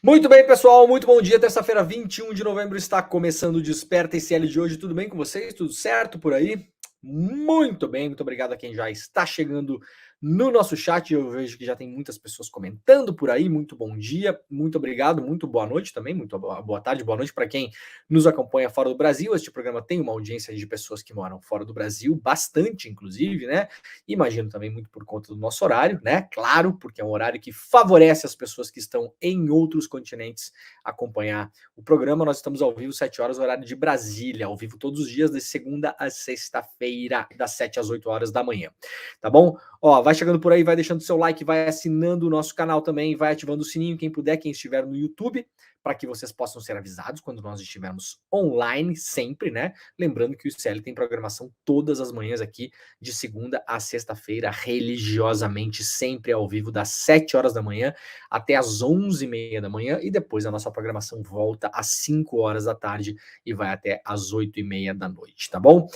Muito bem, pessoal, muito bom dia. Terça-feira, 21 de novembro, está começando o Desperta ICL de hoje. Tudo bem com vocês? Tudo certo por aí? Muito bem, muito obrigado a quem já está chegando no nosso chat. Eu vejo que já tem muitas pessoas comentando por aí. Muito bom dia, muito obrigado, muito boa noite também, muito boa tarde, boa noite para quem nos acompanha fora do Brasil. Este programa tem uma audiência de pessoas que moram fora do Brasil, bastante, inclusive, né? Imagino também muito por conta do nosso horário, né? Claro, porque é um horário que favorece as pessoas que estão em outros continentes acompanhar o programa. Nós estamos ao vivo 7 horas, horário de Brasília, ao vivo todos os dias, de segunda a sexta-feira, das 7 às 8 horas da manhã. Tá bom? Ó, vai chegando por aí, vai deixando seu like, vai assinando o nosso canal também, vai ativando o sininho, quem puder, quem estiver no YouTube, para que vocês possam ser avisados quando nós estivermos online, sempre, né? Lembrando que o ICL tem programação todas as manhãs aqui, de segunda a sexta-feira, religiosamente, sempre ao vivo, das 7 horas da manhã até as 11h30 da manhã, e depois a nossa programação volta às 5 horas da tarde e vai até às 8h30 da noite, tá bom?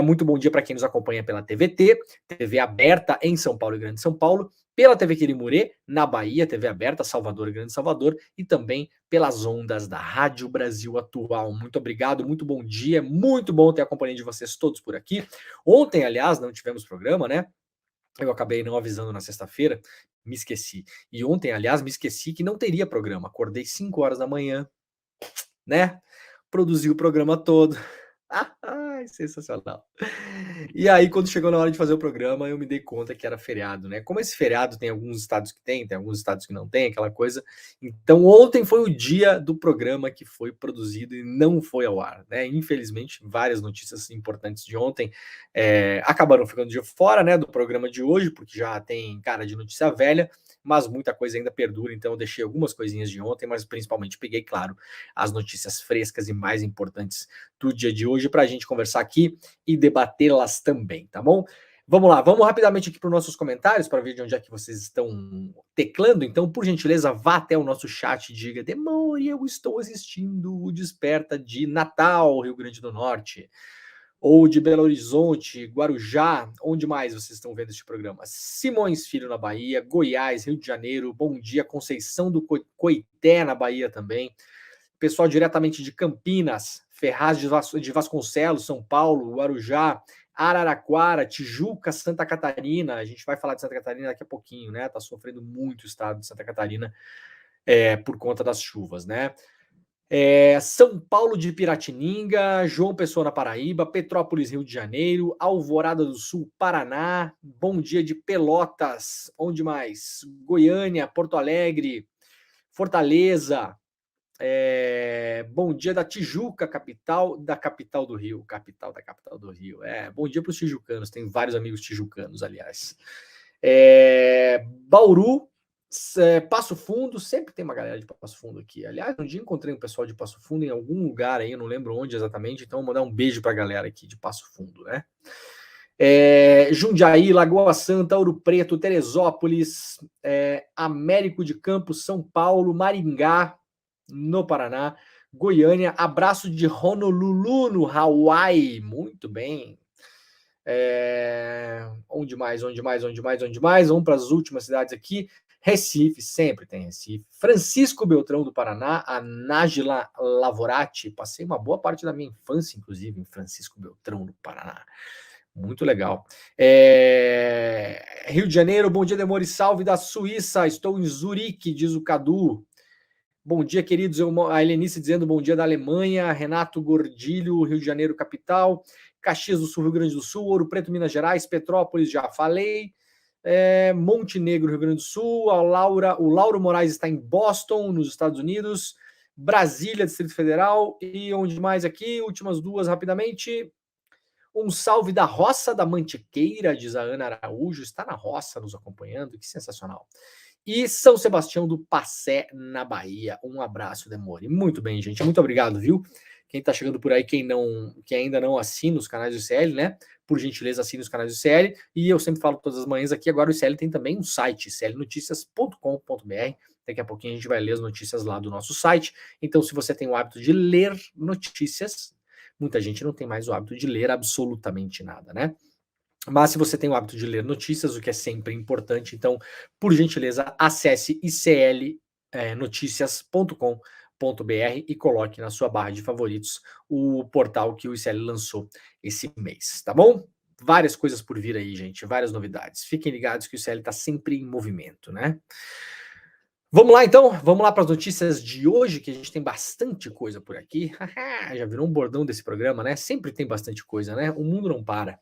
Muito bom dia para quem nos acompanha pela TVT, TV aberta em São Paulo e Grande São Paulo, pela TV Quirimurê, na Bahia, TV aberta, Salvador e Grande Salvador, e também pelas ondas da Rádio Brasil Atual. Muito obrigado, muito bom dia, muito bom ter a companhia de vocês todos por aqui. Ontem, aliás, não tivemos programa, né? Eu acabei não avisando na sexta-feira, me esqueci. E ontem, aliás, me esqueci que não teria programa. Acordei 5 horas da manhã, né? Produzi o programa todo. Ai, sensacional. E aí, quando chegou na hora de fazer o programa, eu me dei conta que era feriado, né? Como esse feriado tem alguns estados que tem alguns estados que não tem, aquela coisa. Então, ontem foi o dia do programa que foi produzido e não foi ao ar, né? Infelizmente, várias notícias importantes de ontem acabaram ficando de fora, né, do programa de hoje, porque já tem cara de notícia velha, mas muita coisa ainda perdura, então eu deixei algumas coisinhas de ontem, mas principalmente peguei, claro, as notícias frescas e mais importantes do dia de hoje para a gente conversar aqui e debatê-las também, tá bom? Vamos lá, vamos rapidamente aqui para os nossos comentários para ver de onde é que vocês estão teclando. Então, por gentileza, vá até o nosso chat e diga: Demore, eu estou assistindo o Desperta de Natal, Rio Grande do Norte, ou de Belo Horizonte, Guarujá, onde mais vocês estão vendo este programa? Simões Filho na Bahia, Goiás, Rio de Janeiro, bom dia, Conceição do Coité na Bahia também, pessoal diretamente de Campinas, Ferraz de Vasconcelos, São Paulo, Guarujá, Araraquara, Tijuca, Santa Catarina. A gente vai falar de Santa Catarina daqui a pouquinho, né? Tá sofrendo muito o estado de Santa Catarina por conta das chuvas, né? São Paulo de Piratininga, João Pessoa na Paraíba, Petrópolis, Rio de Janeiro, Alvorada do Sul, Paraná, bom dia de Pelotas, onde mais? Goiânia, Porto Alegre, Fortaleza, bom dia da Tijuca, capital da capital do Rio. Capital da capital do Rio. Bom dia para os tijucanos. Tenho vários amigos tijucanos, aliás. Bauru, Passo Fundo. Sempre tem uma galera de Passo Fundo aqui. Aliás, um dia encontrei um pessoal de Passo Fundo em algum lugar aí, eu não lembro onde exatamente. Então, vou mandar um beijo para a galera aqui de Passo Fundo, né? Jundiaí, Lagoa Santa, Ouro Preto, Teresópolis, Américo de Campos, São Paulo, Maringá, no Paraná, Goiânia, abraço de Honolulu, no Hawaii, muito bem. Onde mais? Vamos para as últimas cidades aqui. Recife, sempre tem Recife. Francisco Beltrão do Paraná, a Nájila Lavorati, passei uma boa parte da minha infância, inclusive, em Francisco Beltrão do Paraná. Muito legal. Rio de Janeiro, bom dia, Demore, salve da Suíça, estou em Zurique, diz o Cadu. Bom dia, queridos. A Helenice dizendo bom dia da Alemanha. Renato Gordilho, Rio de Janeiro, capital. Caxias do Sul, Rio Grande do Sul. Ouro Preto, Minas Gerais. Petrópolis, já falei. Montenegro, Rio Grande do Sul. O Lauro Moraes está em Boston, nos Estados Unidos. Brasília, Distrito Federal. E onde mais aqui? Últimas duas, rapidamente. Um salve da Roça da Mantiqueira, diz a Ana Araújo. Está na roça nos acompanhando. Que sensacional. E São Sebastião do Passé, na Bahia. Um abraço, Demore. Muito bem, gente. Muito obrigado, viu? Quem está chegando por aí, quem ainda não assina os canais do ICL, né? Por gentileza, assine os canais do ICL. E eu sempre falo todas as manhãs aqui, agora o ICL tem também um site, iclnoticias.com.br. Daqui a pouquinho a gente vai ler as notícias lá do nosso site. Então, se você tem o hábito de ler notícias, muita gente não tem mais o hábito de ler absolutamente nada, né? Mas se você tem o hábito de ler notícias, o que é sempre importante, então, por gentileza, acesse ICL noticias.com.br e coloque na sua barra de favoritos o portal que o ICL lançou esse mês, tá bom? Várias coisas por vir aí, gente, várias novidades. Fiquem ligados que o ICL está sempre em movimento, né? Vamos lá então, vamos lá para as notícias de hoje, que a gente tem bastante coisa por aqui. Já virou um bordão desse programa, né? Sempre tem bastante coisa, né? O mundo não para.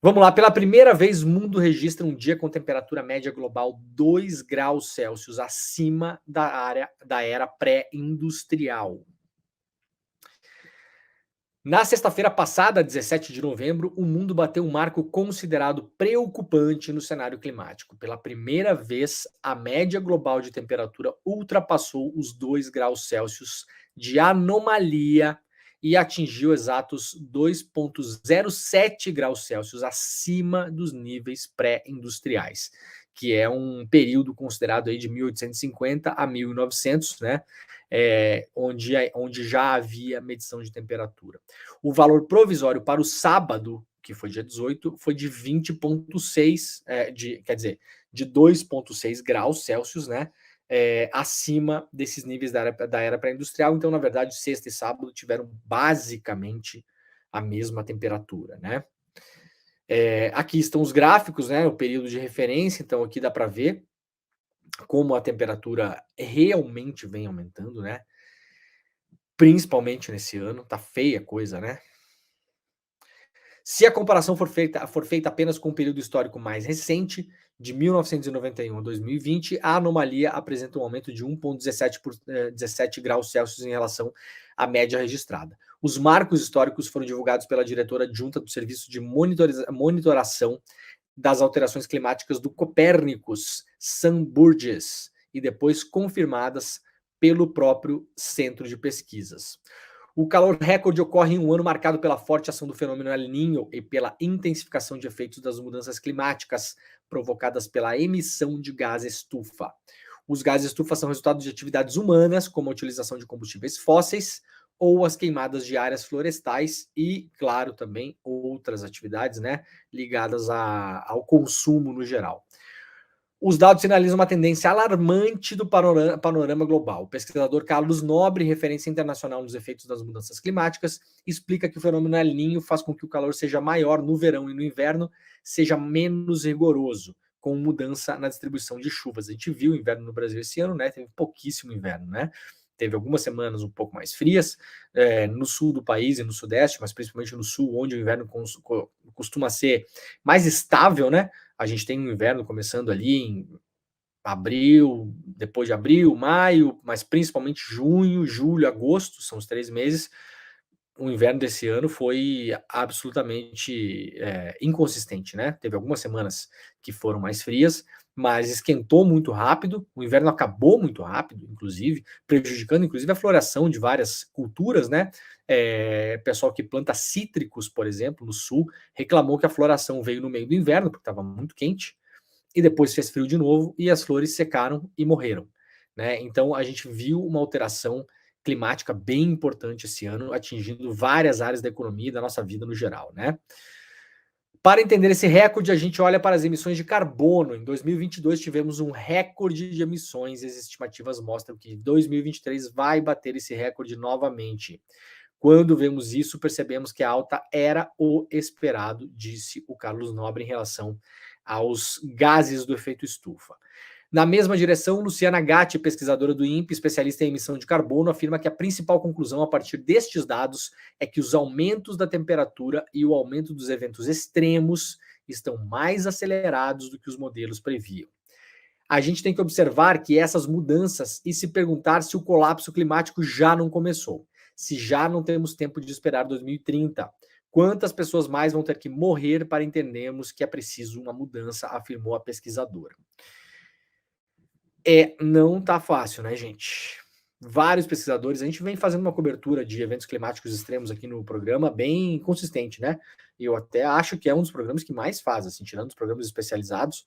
Vamos lá, pela primeira vez o mundo registra um dia com temperatura média global 2 graus Celsius acima da era pré-industrial. Na sexta-feira passada, 17 de novembro, o mundo bateu um marco considerado preocupante no cenário climático. Pela primeira vez, a média global de temperatura ultrapassou os 2 graus Celsius de anomalia e atingiu exatos 2,07 graus Celsius acima dos níveis pré-industriais, que é um período considerado aí de 1850 a 1900, né? Onde já havia medição de temperatura. O valor provisório para o sábado, que foi dia 18, foi de 20,6, de 2,6 graus Celsius, né? Acima desses níveis da era pré-industrial. Então, na verdade, sexta e sábado tiveram basicamente a mesma temperatura, né? Aqui estão os gráficos, né? O período de referência. Então, aqui dá para ver como a temperatura realmente vem aumentando, né? Principalmente nesse ano, tá feia a coisa, né? Se a comparação for feita apenas com o período histórico mais recente, de 1991 a 2020, a anomalia apresenta um aumento de 1,17 graus Celsius em relação à média registrada. Os marcos históricos foram divulgados pela diretora adjunta do Serviço de Monitoração das Alterações Climáticas do Copérnicos, Sam Burgess, e depois confirmadas pelo próprio Centro de Pesquisas. O calor recorde ocorre em um ano marcado pela forte ação do fenômeno El Niño e pela intensificação de efeitos das mudanças climáticas provocadas pela emissão de gás estufa. Os gases estufa são resultado de atividades humanas, como a utilização de combustíveis fósseis ou as queimadas de áreas florestais e, claro, também outras atividades, né, ligadas ao consumo no geral. Os dados sinalizam uma tendência alarmante do panorama global. O pesquisador Carlos Nobre, referência internacional nos efeitos das mudanças climáticas, explica que o fenômeno El Niño faz com que o calor seja maior no verão e no inverno, seja menos rigoroso, com mudança na distribuição de chuvas. A gente viu o inverno no Brasil esse ano, né? Teve pouquíssimo inverno, né? Teve algumas semanas um pouco mais frias, no sul do país e no sudeste, mas principalmente no sul, onde o inverno costuma ser mais estável, né? A gente tem um inverno começando ali em abril, depois de abril, maio, mas principalmente junho, julho, agosto, são os 3 meses. O inverno desse ano foi absolutamente inconsistente, né? Teve algumas semanas que foram mais frias, mas esquentou muito rápido, o inverno acabou muito rápido, inclusive, prejudicando inclusive a floração de várias culturas, né? Pessoal que planta cítricos, por exemplo, no sul, reclamou que a floração veio no meio do inverno, porque estava muito quente, e depois fez frio de novo, e as flores secaram e morreram, né? Então a gente viu uma alteração climática bem importante esse ano, atingindo várias áreas da economia e da nossa vida no geral, né? Para entender esse recorde, a gente olha para as emissões de carbono. Em 2022 tivemos um recorde de emissões e as estimativas mostram que 2023 vai bater esse recorde novamente. Quando vemos isso, percebemos que a alta era o esperado, disse o Carlos Nobre em relação aos gases do efeito estufa. Na mesma direção, Luciana Gatti, pesquisadora do INPE, especialista em emissão de carbono, afirma que a principal conclusão a partir destes dados é que os aumentos da temperatura e o aumento dos eventos extremos estão mais acelerados do que os modelos previam. A gente tem que observar que essas mudanças e se perguntar se o colapso climático já não começou, se já não temos tempo de esperar 2030. Quantas pessoas mais vão ter que morrer para entendermos que é preciso uma mudança, afirmou a pesquisadora. Não tá fácil, né, gente? Vários pesquisadores, a gente vem fazendo uma cobertura de eventos climáticos extremos aqui no programa bem consistente, né? Eu até acho que é um dos programas que mais faz, assim, tirando os programas especializados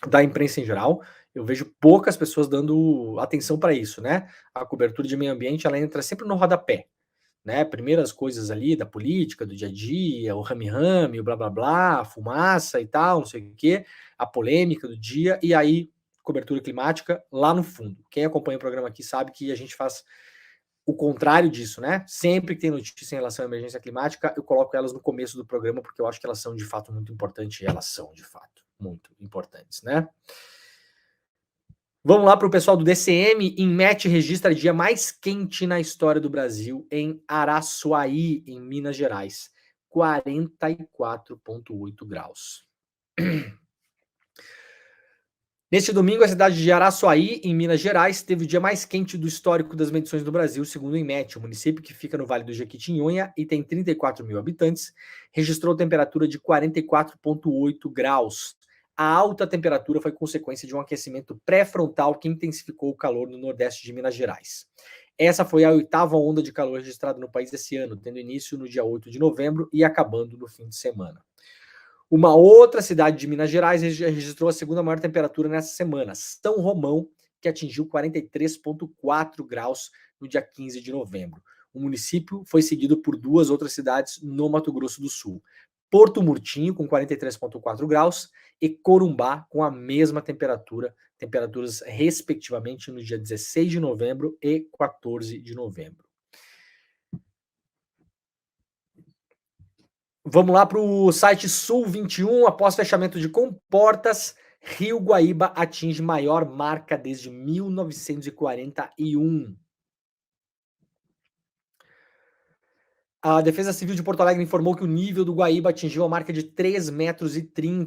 da imprensa em geral, eu vejo poucas pessoas dando atenção para isso, né? A cobertura de meio ambiente, ela entra sempre no rodapé, né? Primeiras coisas ali da política, do dia a dia, o rame-rame, o blá blá blá, a fumaça e tal, não sei o quê, a polêmica do dia, e aí cobertura climática lá no fundo. Quem acompanha o programa aqui sabe que a gente faz o contrário disso, né? Sempre que tem notícia em relação à emergência climática, eu coloco elas no começo do programa, porque eu acho que elas são de fato muito importantes, e elas são de fato muito importantes, né? Vamos lá para o pessoal do DCM. Inmet registra dia mais quente na história do Brasil em Araçuaí, em Minas Gerais. 44,8 graus. Neste domingo, a cidade de Araçuaí, em Minas Gerais, teve o dia mais quente do histórico das medições do Brasil, segundo o INMET. O município, que fica no Vale do Jequitinhonha e tem 34 mil habitantes, registrou temperatura de 44,8 graus. A alta temperatura foi consequência de um aquecimento pré-frontal que intensificou o calor no nordeste de Minas Gerais. Essa foi a 8ª onda de calor registrada no país esse ano, tendo início no dia 8 de novembro e acabando no fim de semana. Uma outra cidade de Minas Gerais registrou a segunda maior temperatura nessa semana, São Romão, que atingiu 43,4 graus no dia 15 de novembro. O município foi seguido por 2 outras cidades no Mato Grosso do Sul. Porto Murtinho, com 43,4 graus, e Corumbá, com a mesma temperatura, temperaturas respectivamente no dia 16 de novembro e 14 de novembro. Vamos lá para o site Sul 21. Após fechamento de comportas, Rio Guaíba atinge maior marca desde 1941. A Defesa Civil de Porto Alegre informou que o nível do Guaíba atingiu a marca de 3,30 metros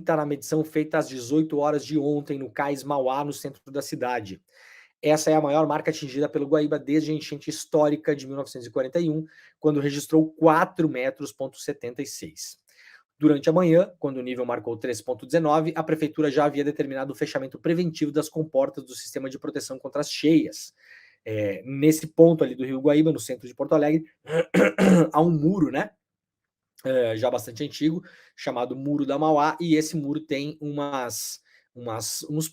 na medição feita às 18 horas de ontem no Cais Mauá, no centro da cidade. Essa é a maior marca atingida pelo Guaíba desde a enchente histórica de 1941, quando registrou 4,76 metros. Durante a manhã, quando o nível marcou 3,19, a prefeitura já havia determinado o fechamento preventivo das comportas do sistema de proteção contra as cheias. Nesse ponto ali do Rio Guaíba, no centro de Porto Alegre, há um muro, né? Já bastante antigo, chamado Muro da Mauá, e esse muro tem uns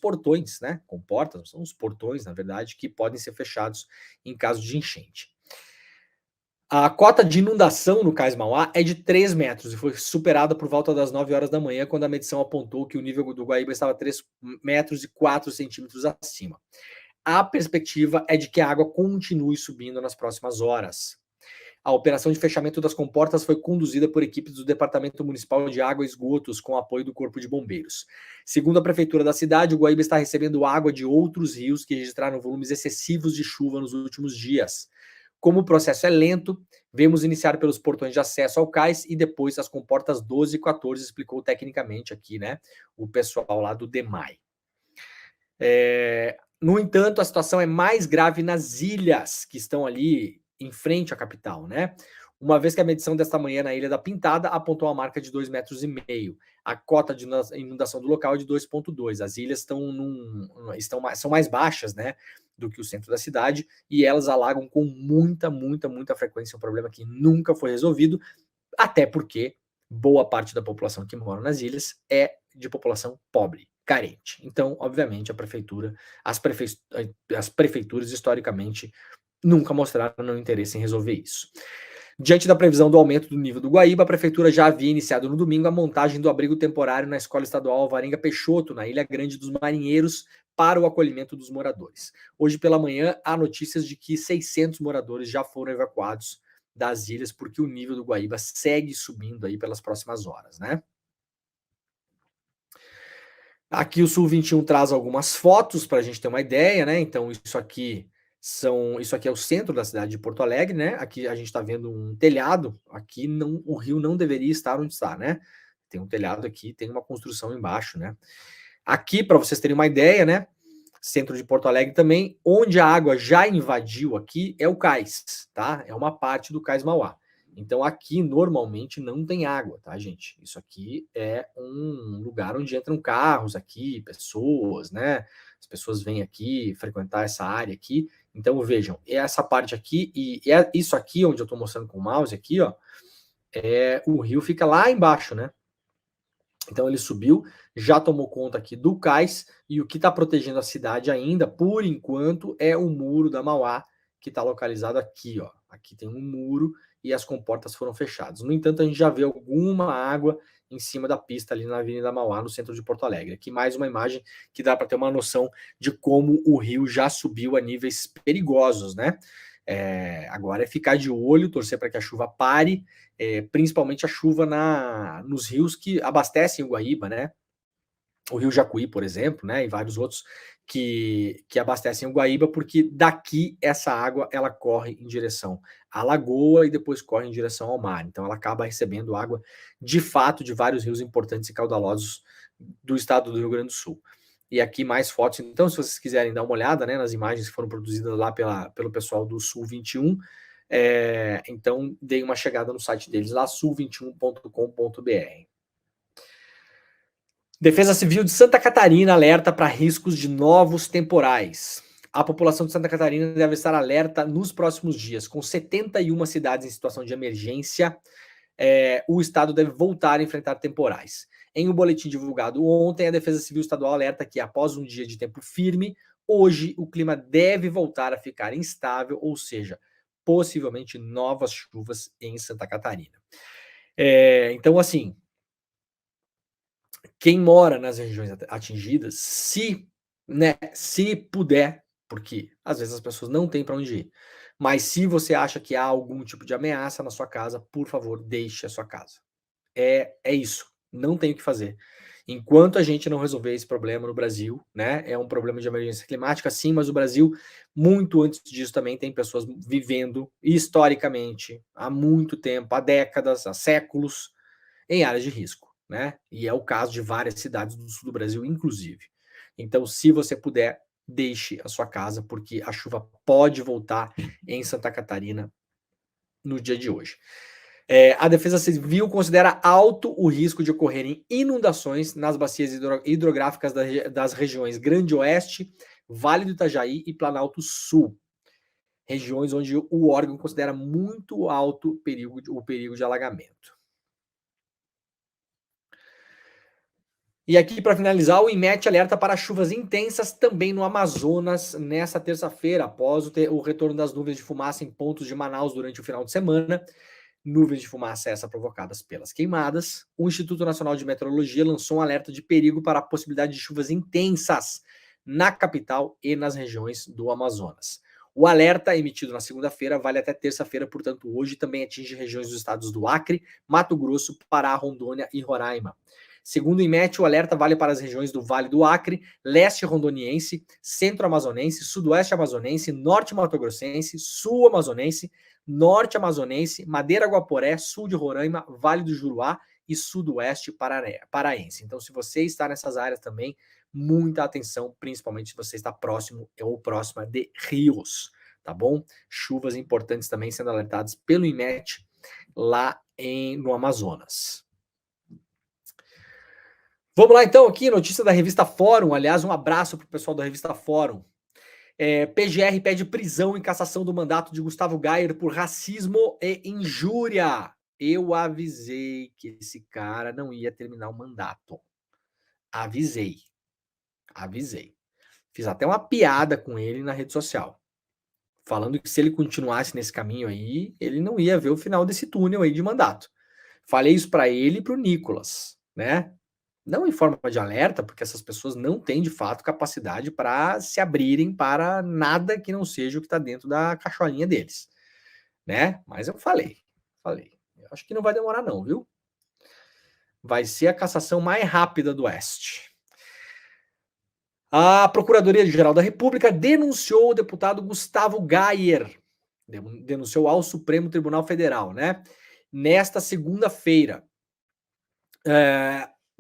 portões, né? Comportas, são uns portões, na verdade, que podem ser fechados em caso de enchente. A cota de inundação no Cais Mauá é de 3 metros e foi superada por volta das 9 horas da manhã, quando a medição apontou que o nível do Guaíba estava 3 metros e 4 centímetros acima. A perspectiva é de que a água continue subindo nas próximas horas. A operação de fechamento das comportas foi conduzida por equipes do Departamento Municipal de Água e Esgotos, com apoio do Corpo de Bombeiros. Segundo a Prefeitura da cidade, o Guaíba está recebendo água de outros rios que registraram volumes excessivos de chuva nos últimos dias. Como o processo é lento, vemos iniciar pelos portões de acesso ao cais e depois as comportas 12 e 14, explicou tecnicamente aqui, né, o pessoal lá do DEMAI. No entanto, a situação é mais grave nas ilhas, que estão ali em frente à capital, né? Uma vez que a medição desta manhã na Ilha da Pintada apontou a marca de 2,5 metros. A cota de inundação do local é de 2,2. As ilhas são mais baixas, né, do que o centro da cidade, e elas alagam com muita frequência, um problema que nunca foi resolvido, até porque boa parte da população que mora nas ilhas é de população pobre, carente. Então, obviamente, as prefeituras, historicamente, nunca mostraram interesse em resolver isso. Diante da previsão do aumento do nível do Guaíba, a prefeitura já havia iniciado no domingo a montagem do abrigo temporário na Escola Estadual Alvarenga Peixoto, na Ilha Grande dos Marinheiros, para o acolhimento dos moradores. Hoje pela manhã, há notícias de que 600 moradores já foram evacuados das ilhas, porque o nível do Guaíba segue subindo aí pelas próximas horas, né? Aqui o Sul 21 traz algumas fotos para a gente ter uma ideia, né? Então, isso aqui é o centro da cidade de Porto Alegre, né? Aqui a gente está vendo um telhado. Aqui o rio não deveria estar onde está, né? Tem um telhado aqui, tem uma construção embaixo, né? Aqui, para vocês terem uma ideia, né? Centro de Porto Alegre também, onde a água já invadiu aqui é o cais, tá? É uma parte do Cais Mauá. Então aqui normalmente não tem água, tá, gente? Isso aqui é um lugar onde entram carros aqui, pessoas, né? As pessoas vêm aqui frequentar essa área aqui. Então vejam, essa parte aqui e isso aqui onde eu estou mostrando com o mouse aqui, ó, o rio fica lá embaixo, né? Então ele subiu, já tomou conta aqui do cais, e o que está protegendo a cidade ainda, por enquanto, é o Muro da Mauá, que está localizado aqui, ó. Aqui tem um muro e as comportas foram fechadas. No entanto, a gente já vê alguma água em cima da pista ali na Avenida Mauá, no centro de Porto Alegre. Aqui mais uma imagem que dá para ter uma noção de como o rio já subiu a níveis perigosos, né? Agora é ficar de olho, torcer para que a chuva pare, principalmente a chuva nos rios que abastecem o Guaíba, né? O Rio Jacuí, por exemplo, né, e vários outros que abastecem o Guaíba, porque daqui essa água ela corre em direção à lagoa e depois corre em direção ao mar. Então ela acaba recebendo água de fato de vários rios importantes e caudalosos do estado do Rio Grande do Sul. E aqui mais fotos. Então, se vocês quiserem dar uma olhada, né, nas imagens que foram produzidas lá pelo pessoal do Sul 21, então dei uma chegada no site deles lá, sul21.com.br. Defesa Civil de Santa Catarina alerta para riscos de novos temporais. A população de Santa Catarina deve estar alerta nos próximos dias. Com 71 cidades em situação de emergência, o estado deve voltar a enfrentar temporais. Em um boletim divulgado ontem, a Defesa Civil Estadual alerta que, após um dia de tempo firme, hoje o clima deve voltar a ficar instável, ou seja, possivelmente novas chuvas em Santa Catarina. Então, assim, quem mora nas regiões atingidas, se puder, porque às vezes as pessoas não têm para onde ir, mas se você acha que há algum tipo de ameaça na sua casa, por favor, deixe a sua casa. É isso, não tem o que fazer. Enquanto a gente não resolver esse problema no Brasil, né, é um problema de emergência climática, sim, mas o Brasil, muito antes disso, também tem pessoas vivendo historicamente, há muito tempo, há décadas, há séculos, em áreas de risco, né? E é o caso de várias cidades do sul do Brasil, inclusive. Então, se você puder, deixe a sua casa, porque a chuva pode voltar em Santa Catarina no dia de hoje. A Defesa Civil considera alto o risco de ocorrerem inundações nas bacias hidrográficas das regiões Grande Oeste, Vale do Itajaí e Planalto Sul. Regiões onde o órgão considera muito alto o perigo de alagamento. E aqui, para finalizar, o INMET alerta para chuvas intensas também no Amazonas nesta terça-feira, após o retorno das nuvens de fumaça em pontos de Manaus durante o final de semana. Nuvens de fumaça essas provocadas pelas queimadas. O Instituto Nacional de Meteorologia lançou um alerta de perigo para a possibilidade de chuvas intensas na capital e nas regiões do Amazonas. O alerta emitido na segunda-feira vale até terça-feira, portanto, hoje também atinge regiões dos estados do Acre, Mato Grosso, Pará, Rondônia e Roraima. Segundo o INMET, o alerta vale para as regiões do Vale do Acre, leste rondoniense, centro amazonense, sudoeste amazonense, norte mato-grossense, sul amazonense, norte amazonense, Madeira Guaporé, sul de Roraima, Vale do Juruá e sudoeste paraense. Então, se você está nessas áreas também, muita atenção, principalmente se você está próximo ou próxima de rios, tá bom? Chuvas importantes também sendo alertadas pelo INMET lá no Amazonas. Vamos lá então aqui, notícia da revista Fórum. Aliás, um abraço para o pessoal da revista Fórum. PGR pede prisão e cassação do mandato de Gustavo Gayer por racismo e injúria. Eu avisei que esse cara não ia terminar o mandato. Avisei. Fiz até uma piada com ele na rede social, falando que se ele continuasse nesse caminho aí, ele não ia ver o final desse túnel aí de mandato. Falei isso para ele e para o Nicolas, né? Não em forma de alerta, porque essas pessoas não têm, de fato, capacidade para se abrirem para nada que não seja o que está dentro da cacholinha deles, né? Mas eu falei. Eu acho que não vai demorar não, viu? Vai ser a cassação mais rápida do Oeste. A Procuradoria-Geral da República denunciou o deputado Gustavo Gayer, denunciou ao Supremo Tribunal Federal, né? Nesta segunda-feira.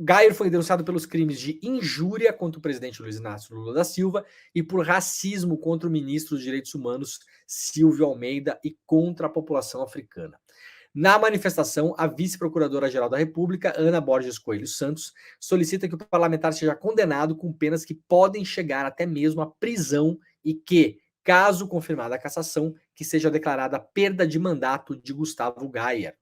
Gayer foi denunciado pelos crimes de injúria contra o presidente Luiz Inácio Lula da Silva e por racismo contra o ministro dos Direitos Humanos, Silvio Almeida, e contra a população africana. Na manifestação, a vice-procuradora-geral da República, Ana Borges Coelho Santos, solicita que o parlamentar seja condenado com penas que podem chegar até mesmo à prisão e que, caso confirmada a cassação, que seja declarada perda de mandato de Gustavo Gayer.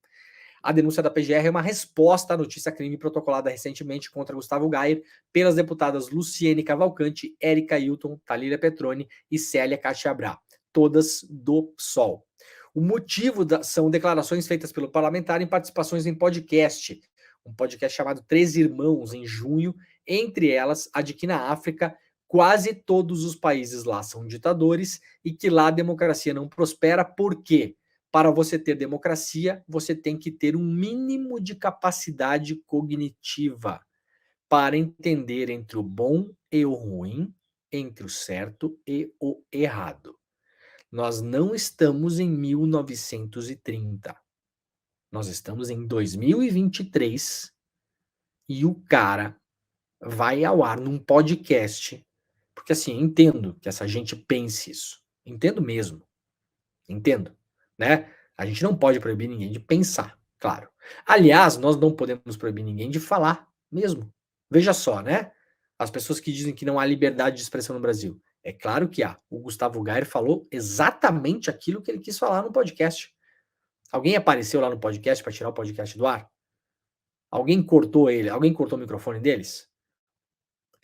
A denúncia da PGR é uma resposta à notícia crime protocolada recentemente contra Gustavo Gayer pelas deputadas Luciene Cavalcante, Érica Hilton, Talíria Petroni e Célia Cachiabrá, todas do PSOL. O motivo são declarações feitas pelo parlamentar em participações em podcast, um podcast chamado Três Irmãos, em junho, entre elas a de que na África quase todos os países lá são ditadores e que lá a democracia não prospera. Por quê? Para você ter democracia, você tem que ter um mínimo de capacidade cognitiva para entender entre o bom e o ruim, entre o certo e o errado. Nós não estamos em 1930. Nós estamos em 2023 e o cara vai ao ar num podcast, porque assim, entendo que essa gente pense isso. Entendo mesmo. Entendo, né? A gente não pode proibir ninguém de pensar, claro. Aliás, nós não podemos proibir ninguém de falar mesmo. Veja só, né? As pessoas que dizem que não há liberdade de expressão no Brasil. É claro que há. O Gustavo Gayer falou exatamente aquilo que ele quis falar no podcast. Alguém apareceu lá no podcast para tirar o podcast do ar? Alguém cortou ele? Alguém cortou o microfone deles?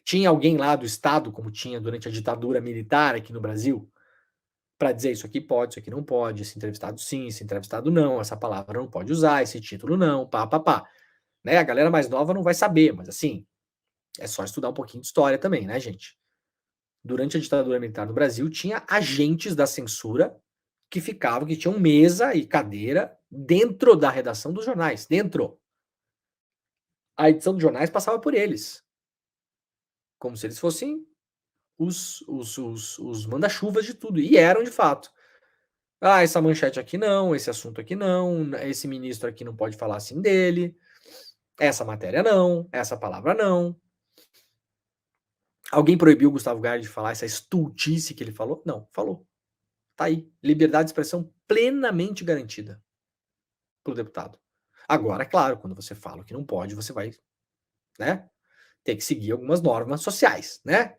Tinha alguém lá do Estado, como tinha durante a ditadura militar aqui no Brasil, para dizer isso aqui pode, isso aqui não pode, esse entrevistado sim, esse entrevistado não, essa palavra não pode usar, esse título não, pá, pá, pá. Né? A galera mais nova não vai saber, mas assim, é só estudar um pouquinho de história também, né, gente? Durante a ditadura militar no Brasil, tinha agentes da censura que ficavam, que tinham mesa e cadeira dentro da redação dos jornais, dentro. A edição dos jornais passava por eles, como se eles fossem os manda-chuvas de tudo, e eram de fato. Ah, essa manchete aqui não, esse assunto aqui não, esse ministro aqui não pode falar assim dele, essa matéria não, essa palavra não. Alguém proibiu o Gustavo Gayer de falar essa estultice que ele falou? Não, falou. Tá aí. Liberdade de expressão plenamente garantida pro deputado. Agora, claro, quando você fala o que não pode, você vai, né, ter que seguir algumas normas sociais, né?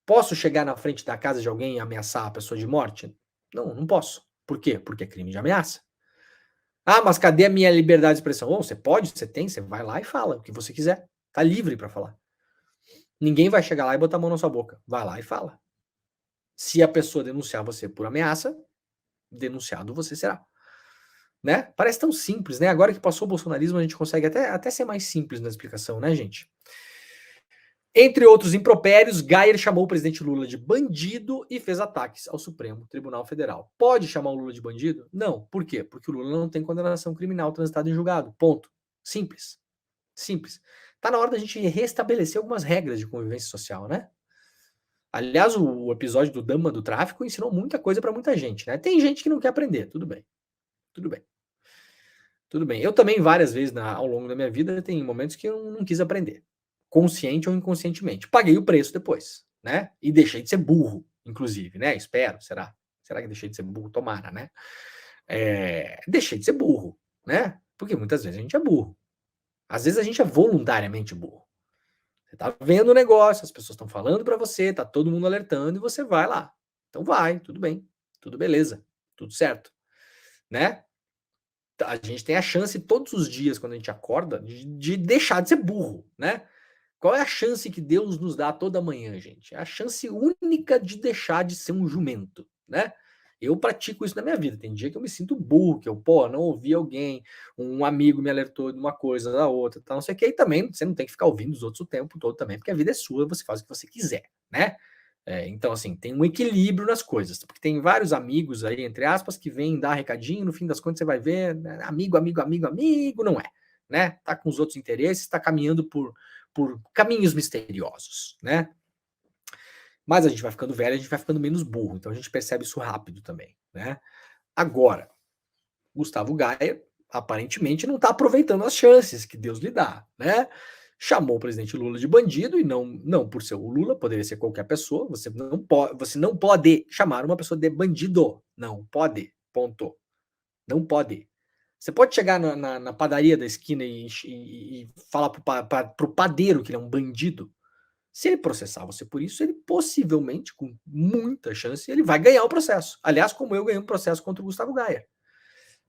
Posso chegar na frente da casa de alguém e ameaçar a pessoa de morte? Não, não posso. Por quê? Porque é crime de ameaça. Ah, mas cadê a minha liberdade de expressão? Bom, você pode, você tem, você vai lá e fala o que você quiser. Tá livre para falar. Ninguém vai chegar lá e botar a mão na sua boca. Vai lá e fala. Se a pessoa denunciar você por ameaça, denunciado você será. Né? Parece tão simples, né? Agora que passou o bolsonarismo, a gente consegue até ser mais simples na explicação, né, gente? Entre outros impropérios, Gayer chamou o presidente Lula de bandido e fez ataques ao Supremo Tribunal Federal. Pode chamar o Lula de bandido? Não. Por quê? Porque o Lula não tem condenação criminal transitada em julgado. Ponto. Simples. Simples. Tá na hora da gente restabelecer algumas regras de convivência social, né? Aliás, o episódio do Dama do Tráfico ensinou muita coisa para muita gente, né? Tem gente que não quer aprender, tudo bem. Tudo bem. Tudo bem. Eu também, várias vezes ao longo da minha vida, tem momentos que eu não quis aprender. Consciente ou inconscientemente. Paguei o preço depois, né? E deixei de ser burro, inclusive, né? Espero, será? Será que deixei de ser burro? Tomara, né? Deixei de ser burro, né? Porque muitas vezes a gente é burro. Às vezes a gente é voluntariamente burro. Você tá vendo o negócio, as pessoas estão falando para você, tá todo mundo alertando e você vai lá. Então vai, tudo bem, tudo beleza, tudo certo, né? A gente tem a chance todos os dias, quando a gente acorda, de deixar de ser burro, né? Qual é a chance que Deus nos dá toda manhã, gente? É a chance única de deixar de ser um jumento, né? Eu pratico isso na minha vida. Tem dia que eu me sinto burro, que eu, não ouvi alguém, um amigo me alertou de uma coisa, da outra, tal, não sei o que. E também você não tem que ficar ouvindo os outros o tempo todo também, porque a vida é sua, você faz o que você quiser, né? Então, assim, tem um equilíbrio nas coisas, porque tem vários amigos aí, entre aspas, que vêm dar recadinho, no fim das contas você vai ver, né, amigo, não é, né? Tá com os outros interesses, tá caminhando por caminhos misteriosos, né? Mas a gente vai ficando velho, a gente vai ficando menos burro, então a gente percebe isso rápido também, né? Agora, Gustavo Gayer aparentemente não está aproveitando as chances que Deus lhe dá, né? Chamou o presidente Lula de bandido e não por ser o Lula, poderia ser qualquer pessoa. Você não pode chamar uma pessoa de bandido, não pode, ponto. Não pode. Você pode chegar na padaria da esquina e falar pro padeiro que ele é um bandido. Se ele processar você por isso, ele possivelmente, com muita chance, ele vai ganhar o processo. Aliás, como eu ganhei um processo contra o Gustavo Gayer,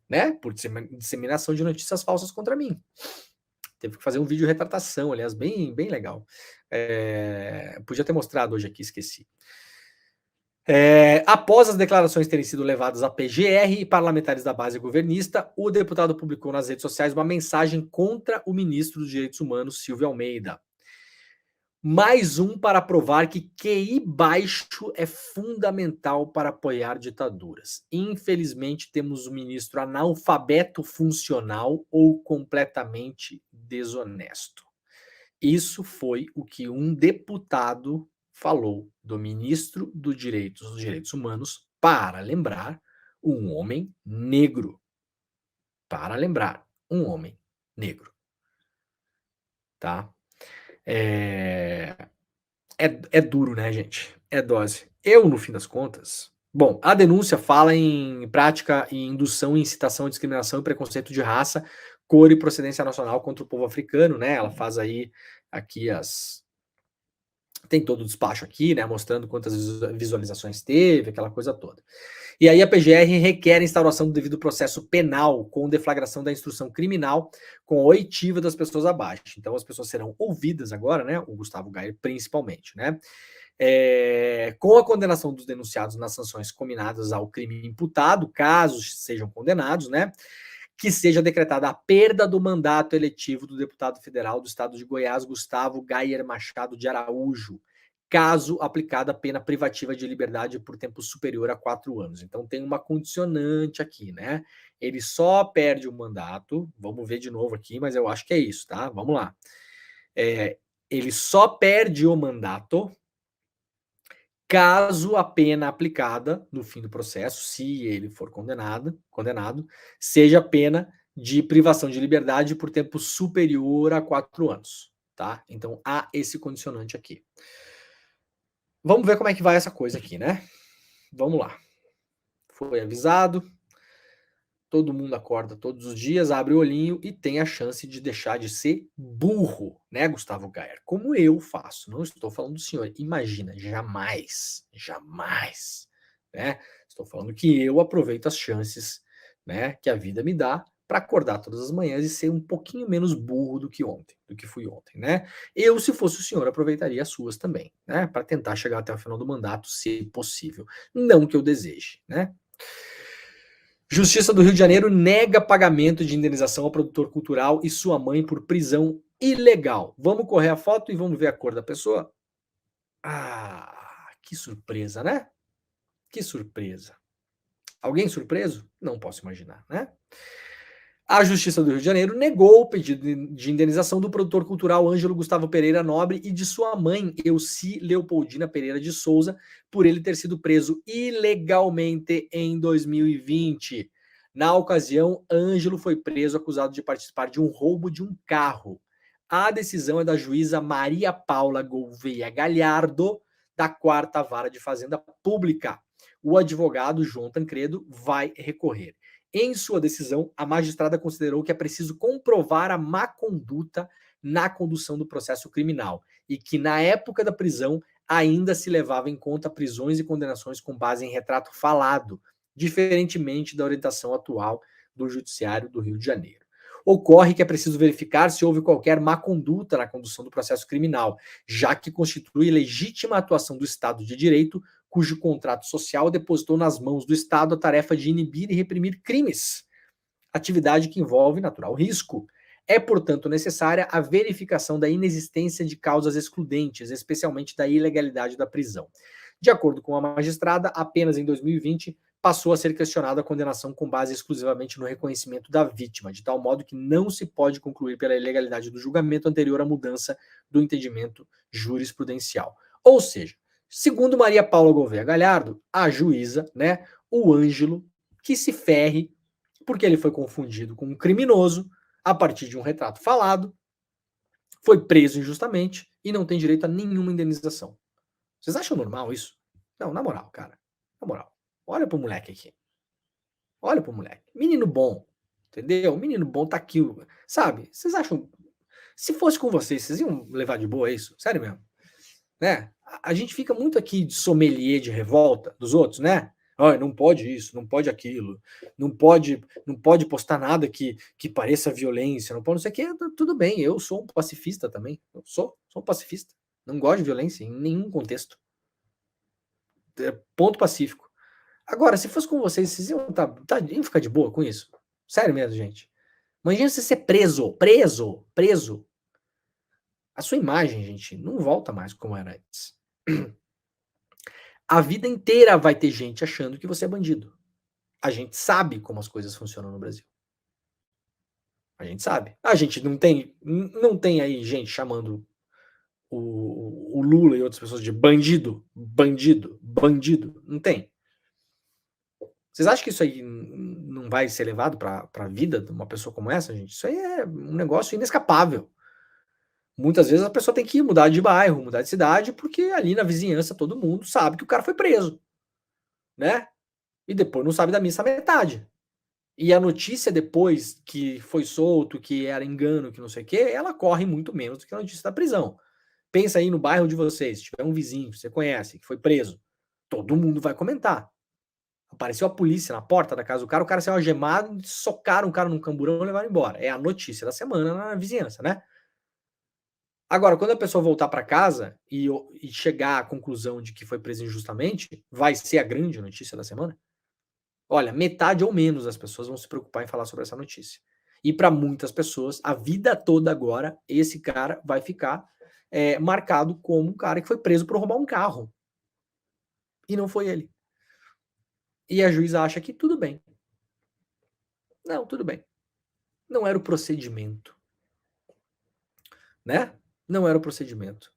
né? Por disseminação de notícias falsas contra mim. Teve que fazer um vídeo de retratação, aliás, bem legal. Podia ter mostrado hoje aqui, esqueci. Após as declarações terem sido levadas à PGR e parlamentares da base governista, o deputado publicou nas redes sociais uma mensagem contra o ministro dos Direitos Humanos, Silvio Almeida. Mais um para provar que QI baixo é fundamental para apoiar ditaduras. Infelizmente, temos um ministro analfabeto funcional ou completamente desonesto. Isso foi o que um deputado falou do ministro dos Direitos Humanos, para lembrar, um homem negro. Para lembrar, um homem negro. Tá? É duro, né, gente? É dose. Eu, no fim das contas. Bom, a denúncia fala em prática e indução, incitação à discriminação e preconceito de raça, cor e procedência nacional contra o povo africano, né? Ela faz aí aqui tem todo o despacho aqui, né? Mostrando quantas visualizações teve, aquela coisa toda. E aí a PGR requer a instauração do devido processo penal com deflagração da instrução criminal com a oitiva das pessoas abaixo. Então as pessoas serão ouvidas agora, né? O Gustavo Gayer principalmente, né? Com a condenação dos denunciados nas sanções combinadas ao crime imputado, caso sejam condenados, né? Que seja decretada a perda do mandato eletivo do deputado federal do estado de Goiás, Gustavo Gayer Machado de Araújo, caso aplicada a pena privativa de liberdade por tempo superior a 4 anos. Então tem uma condicionante aqui, né? Ele só perde o mandato, vamos ver de novo aqui, mas eu acho que é isso, tá? Vamos lá. Ele só perde o mandato caso a pena aplicada no fim do processo, se ele for condenado, seja pena de privação de liberdade por tempo superior a 4 anos, tá? Então há esse condicionante aqui. Vamos ver como é que vai essa coisa aqui, né? Vamos lá. Foi avisado, todo mundo acorda todos os dias, abre o olhinho e tem a chance de deixar de ser burro, né, Gustavo Gayer? Como eu faço, não estou falando do senhor. Imagina, jamais, jamais, né? Estou falando que eu aproveito as chances, né, que a vida me dá para acordar todas as manhãs e ser um pouquinho menos burro do que ontem, do que fui ontem, né? Eu, se fosse o senhor, aproveitaria as suas também, né, para tentar chegar até o final do mandato, se possível. Não que eu deseje, né? Justiça do Rio de Janeiro nega pagamento de indenização ao produtor cultural e sua mãe por prisão ilegal. Vamos correr a foto e vamos ver a cor da pessoa? Ah, que surpresa, né? Que surpresa. Alguém surpreso? Não posso imaginar, né? A Justiça do Rio de Janeiro negou o pedido de indenização do produtor cultural Ângelo Gustavo Pereira Nobre e de sua mãe, Elci Leopoldina Pereira de Souza, por ele ter sido preso ilegalmente em 2020. Na ocasião, Ângelo foi preso acusado de participar de um roubo de um carro. A decisão é da juíza Maria Paula Gouveia Galhardo, da 4ª Vara de Fazenda Pública. O advogado João Tancredo vai recorrer. Em sua decisão, a magistrada considerou que é preciso comprovar a má conduta na condução do processo criminal e que, na época da prisão, ainda se levava em conta prisões e condenações com base em retrato falado, diferentemente da orientação atual do Judiciário do Rio de Janeiro. Ocorre que é preciso verificar se houve qualquer má conduta na condução do processo criminal, já que constitui legítima atuação do Estado de Direito, cujo contrato social depositou nas mãos do Estado a tarefa de inibir e reprimir crimes, atividade que envolve natural risco. É, portanto, necessária a verificação da inexistência de causas excludentes, especialmente da ilegalidade da prisão. De acordo com a magistrada, apenas em 2020 passou a ser questionada a condenação com base exclusivamente no reconhecimento da vítima, de tal modo que não se pode concluir pela ilegalidade do julgamento anterior à mudança do entendimento jurisprudencial. Ou seja, segundo Maria Paula Gouveia Galhardo, a juíza, né, o Ângelo, que se ferre, porque ele foi confundido com um criminoso a partir de um retrato falado, foi preso injustamente e não tem direito a nenhuma indenização. Vocês acham normal isso? Não, na moral, cara. Na moral. Olha pro moleque aqui. Olha pro moleque. Menino bom. Entendeu? Menino bom tá aqui. Sabe? Vocês acham. Se fosse com vocês, vocês iam levar de boa isso? Sério mesmo? Né? A gente fica muito aqui de sommelier de revolta dos outros, né? Ai, não pode isso, não pode aquilo, não pode postar nada que pareça violência, não pode não sei o que. Tudo bem, eu sou um pacifista também. Eu sou um pacifista. Não gosto de violência em nenhum contexto. Ponto pacífico. Agora, se fosse com vocês, vocês iam ficar de boa com isso? Sério mesmo, gente. Imagina você ser preso. A sua imagem, gente, não volta mais como era antes. A vida inteira vai ter gente achando que você é bandido. A gente sabe como as coisas funcionam no Brasil. A gente sabe. A gente não tem aí gente chamando o Lula e outras pessoas de bandido. Não tem. Vocês acham que isso aí não vai ser levado para a vida de uma pessoa como essa, gente? Isso aí é um negócio inescapável. Muitas vezes a pessoa tem que mudar de bairro, mudar de cidade, porque ali na vizinhança todo mundo sabe que o cara foi preso, né? E depois não sabe da missa metade. E a notícia depois que foi solto, que era engano, que não sei o quê, ela corre muito menos do que a notícia da prisão. Pensa aí no bairro de vocês, se tiver um vizinho que você conhece, que foi preso, todo mundo vai comentar. Apareceu a polícia na porta da casa do cara, o cara saiu algemado, socaram o cara num camburão e levaram embora. É a notícia da semana na vizinhança, né? Agora, quando a pessoa voltar para casa e chegar à conclusão de que foi preso injustamente, vai ser a grande notícia da semana? Olha, metade ou menos das pessoas vão se preocupar em falar sobre essa notícia. E para muitas pessoas, a vida toda agora, esse cara vai ficar marcado como um cara que foi preso por roubar um carro. E não foi ele. E a juíza acha que tudo bem. Não, tudo bem. Não era o procedimento. Né? Não era o procedimento.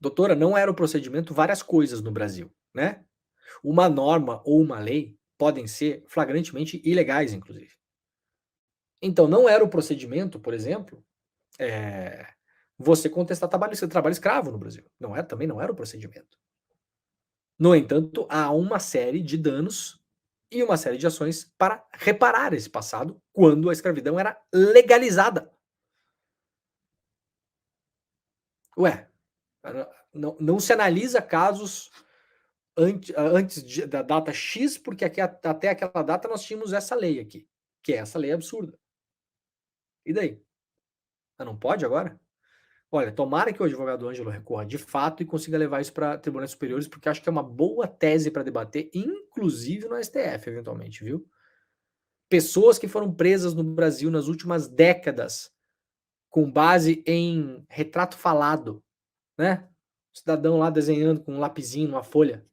Doutora, não era o procedimento várias coisas no Brasil, né? Uma norma ou uma lei podem ser flagrantemente ilegais, inclusive. Então, não era o procedimento, por exemplo, você contestar trabalho escravo no Brasil. Também não era o procedimento. No entanto, há uma série de danos e uma série de ações para reparar esse passado quando a escravidão era legalizada. Ué, não se analisa casos antes da data X, porque até aquela data nós tínhamos essa lei aqui, que é essa lei absurda. E daí? Não pode agora? Olha, tomara que o advogado Ângelo recorra de fato e consiga levar isso para tribunais superiores, porque acho que é uma boa tese para debater, inclusive no STF, eventualmente, viu? Pessoas que foram presas no Brasil nas últimas décadas, com base em retrato falado, né? O cidadão lá desenhando com um lapisinho numa folha.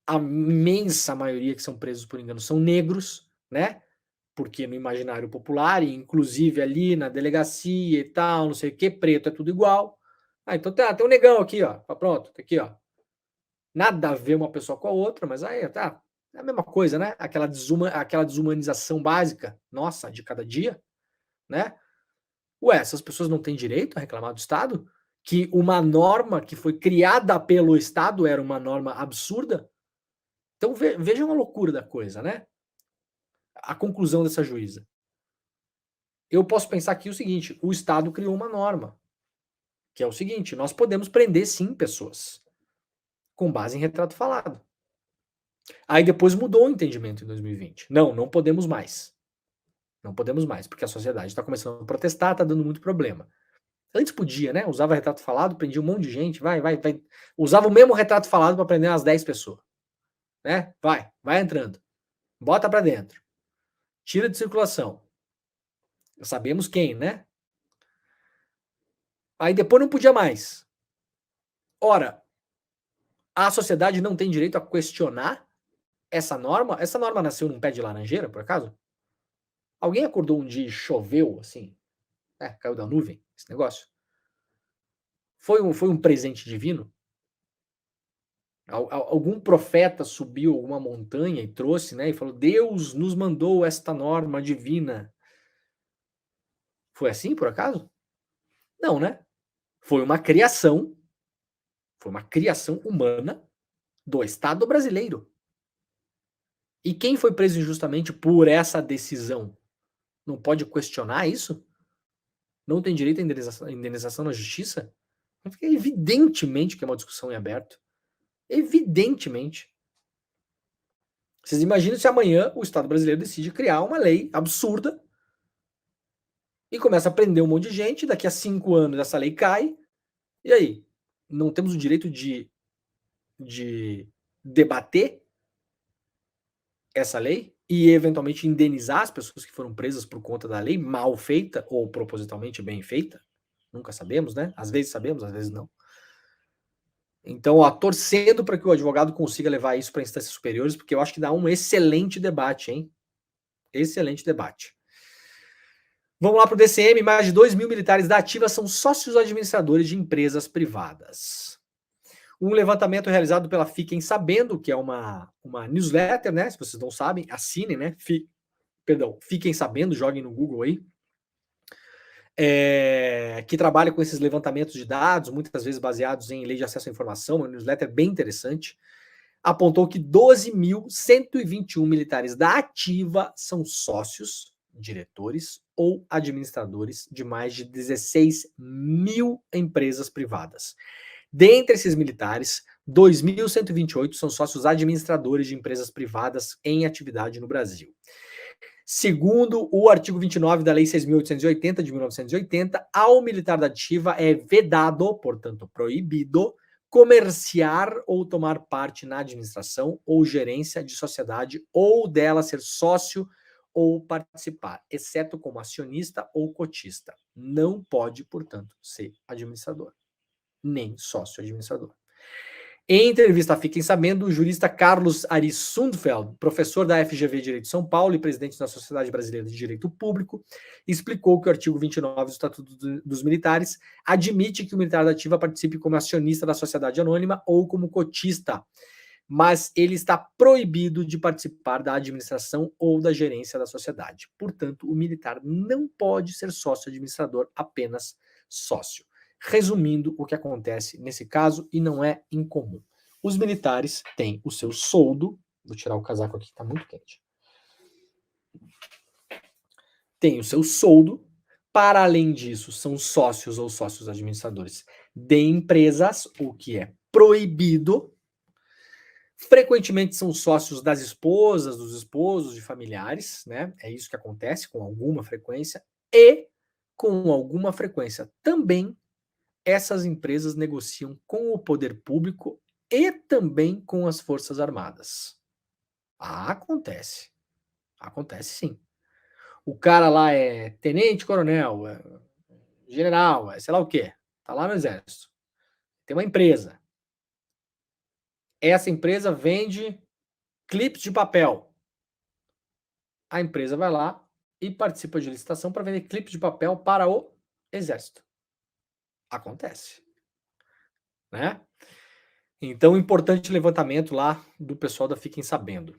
A imensa maioria que são presos por engano são negros, né? Porque no imaginário popular, e inclusive ali na delegacia e tal, não sei o que, preto é tudo igual. Então tem um negão aqui, ó. Pronto, tá aqui, ó. Nada a ver uma pessoa com a outra, mas aí tá. É a mesma coisa, né? Aquela desumanização básica, nossa, de cada dia, né? Ué, essas pessoas não têm direito a reclamar do Estado? Que uma norma que foi criada pelo Estado era uma norma absurda? Então vejam a loucura da coisa, né? A conclusão dessa juíza. Eu posso pensar aqui o seguinte: o Estado criou uma norma, que é o seguinte: nós podemos prender sim pessoas, com base em retrato falado. Aí depois mudou o entendimento em 2020. Não podemos mais. Não podemos mais, porque a sociedade está começando a protestar, está dando muito problema. Antes podia, né? Usava retrato falado, prendia um monte de gente, vai. Usava o mesmo retrato falado para prender umas 10 pessoas. Né? Vai entrando. Bota para dentro. Tira de circulação. Sabemos quem, né? Aí depois não podia mais. Ora, a sociedade não tem direito a questionar essa norma? Essa norma nasceu num pé de laranjeira, por acaso? Alguém acordou um dia e choveu, assim? Caiu da nuvem esse negócio? Foi um presente divino? Algum profeta subiu alguma montanha e trouxe, né? E falou: Deus nos mandou esta norma divina. Foi assim, por acaso? Não, né? Foi uma criação humana do Estado brasileiro. E quem foi preso injustamente por essa decisão não pode questionar isso? Não tem direito à indenização na justiça? Evidentemente que é uma discussão em aberto. Evidentemente. Vocês imaginam se amanhã o Estado brasileiro decide criar uma lei absurda e começa a prender um monte de gente, daqui a 5 anos essa lei cai, e aí? Não temos o direito de de debater essa lei e eventualmente indenizar as pessoas que foram presas por conta da lei mal feita ou propositalmente bem feita. Nunca sabemos, né? Às vezes sabemos, às vezes não. Então, ó, torcendo para que o advogado consiga levar isso para instâncias superiores, porque eu acho que dá um excelente debate, hein? Excelente debate. Vamos lá para o DCM. Mais de 2 mil militares da ativa são sócios administradores de empresas privadas. Um levantamento realizado pela Fiquem Sabendo, que é uma newsletter, né? Se vocês não sabem, assinem, né? Fiquem Sabendo, joguem no Google aí. Que trabalha com esses levantamentos de dados, muitas vezes baseados em lei de acesso à informação, uma newsletter bem interessante, apontou que 12.121 militares da ativa são sócios, diretores ou administradores de mais de 16 mil empresas privadas. Dentre esses militares, 2.128 são sócios administradores de empresas privadas em atividade no Brasil. Segundo o artigo 29 da Lei 6.880 de 1980, ao militar da ativa é vedado, portanto proibido, comerciar ou tomar parte na administração ou gerência de sociedade ou dela ser sócio ou participar, exceto como acionista ou cotista. Não pode, portanto, ser administrador, nem sócio administrador. Em entrevista à Fiquem Sabendo, o jurista Carlos Ari Sundfeld, professor da FGV Direito de São Paulo e presidente da Sociedade Brasileira de Direito Público, explicou que o artigo 29 do Estatuto dos Militares admite que o militar da ativa participe como acionista da sociedade anônima ou como cotista, mas ele está proibido de participar da administração ou da gerência da sociedade. Portanto, o militar não pode ser sócio administrador, apenas sócio. Resumindo o que acontece nesse caso, e não é incomum. Os militares têm o seu soldo, vou tirar o casaco aqui que está muito quente. Tem o seu soldo, para além disso, são sócios ou sócios administradores de empresas, o que é proibido. Frequentemente são sócios das esposas, dos esposos, de familiares, né? É isso que acontece com alguma frequência, e com alguma frequência também essas empresas negociam com o poder público e também com as Forças Armadas. Acontece. Acontece sim. O cara lá é tenente-coronel, é general, é sei lá o quê. Tá lá no exército. Tem uma empresa. Essa empresa vende clipes de papel. A empresa vai lá e participa de licitação para vender clipes de papel para o exército. Acontece. Né? Então, importante levantamento lá do pessoal da Fiquem Sabendo.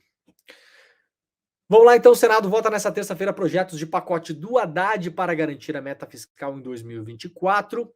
Vamos lá, então. O Senado vota nessa terça-feira projetos de pacote do Haddad para garantir a meta fiscal em 2024.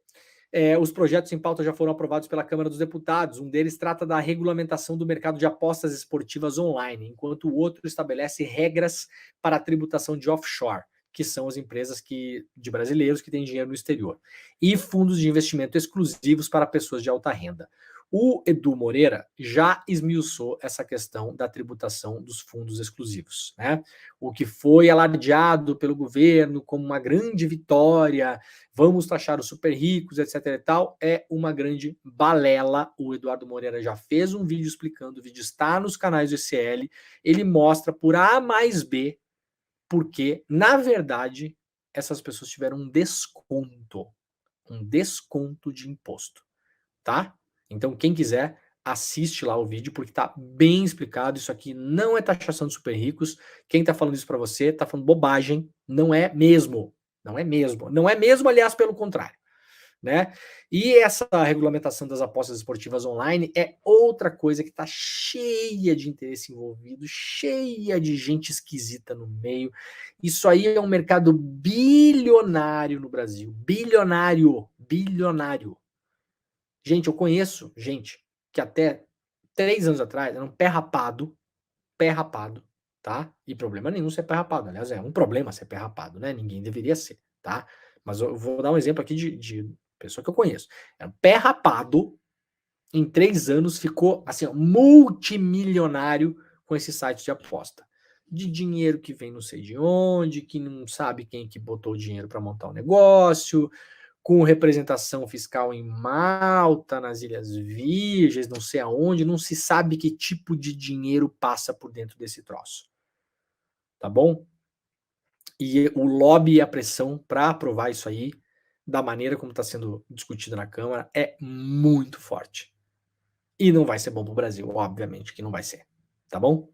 Os projetos em pauta já foram aprovados pela Câmara dos Deputados. Um deles trata da regulamentação do mercado de apostas esportivas online, enquanto o outro estabelece regras para a tributação de offshore, que são as empresas de brasileiros que têm dinheiro no exterior, e fundos de investimento exclusivos para pessoas de alta renda. O Edu Moreira já esmiuçou essa questão da tributação dos fundos exclusivos, né? O que foi alardeado pelo governo como uma grande vitória, vamos taxar os super ricos, etc. e tal, é uma grande balela. O Eduardo Moreira já fez um vídeo explicando, o vídeo está nos canais do ECL, ele mostra por A mais B porque, na verdade, essas pessoas tiveram um desconto de imposto, tá? Então, quem quiser, assiste lá o vídeo, porque tá bem explicado. Isso aqui não é taxação de super ricos. Quem tá falando isso para você tá falando bobagem. Não é mesmo. Não é mesmo. Não é mesmo, aliás, pelo contrário. Né? E essa regulamentação das apostas esportivas online é outra coisa que está cheia de interesse envolvido, cheia de gente esquisita no meio. Isso aí é um mercado bilionário no Brasil. Bilionário. Bilionário. Gente, eu conheço gente que até 3 anos atrás era um pé rapado, tá? E problema nenhum ser pé rapado. Aliás, é um problema ser pé rapado, né? Ninguém deveria ser, tá? Mas eu vou dar um exemplo aqui de pessoa que eu conheço. Era um pé rapado, em 3 anos ficou, assim, multimilionário com esse site de aposta. De dinheiro que vem não sei de onde, que não sabe quem que botou o dinheiro para montar o negócio, com representação fiscal em Malta, nas Ilhas Virgens, não sei aonde, não se sabe que tipo de dinheiro passa por dentro desse troço. Tá bom? E o lobby e a pressão para aprovar isso aí, da maneira como está sendo discutido na Câmara, é muito forte. E não vai ser bom para o Brasil, obviamente que não vai ser. Tá bom?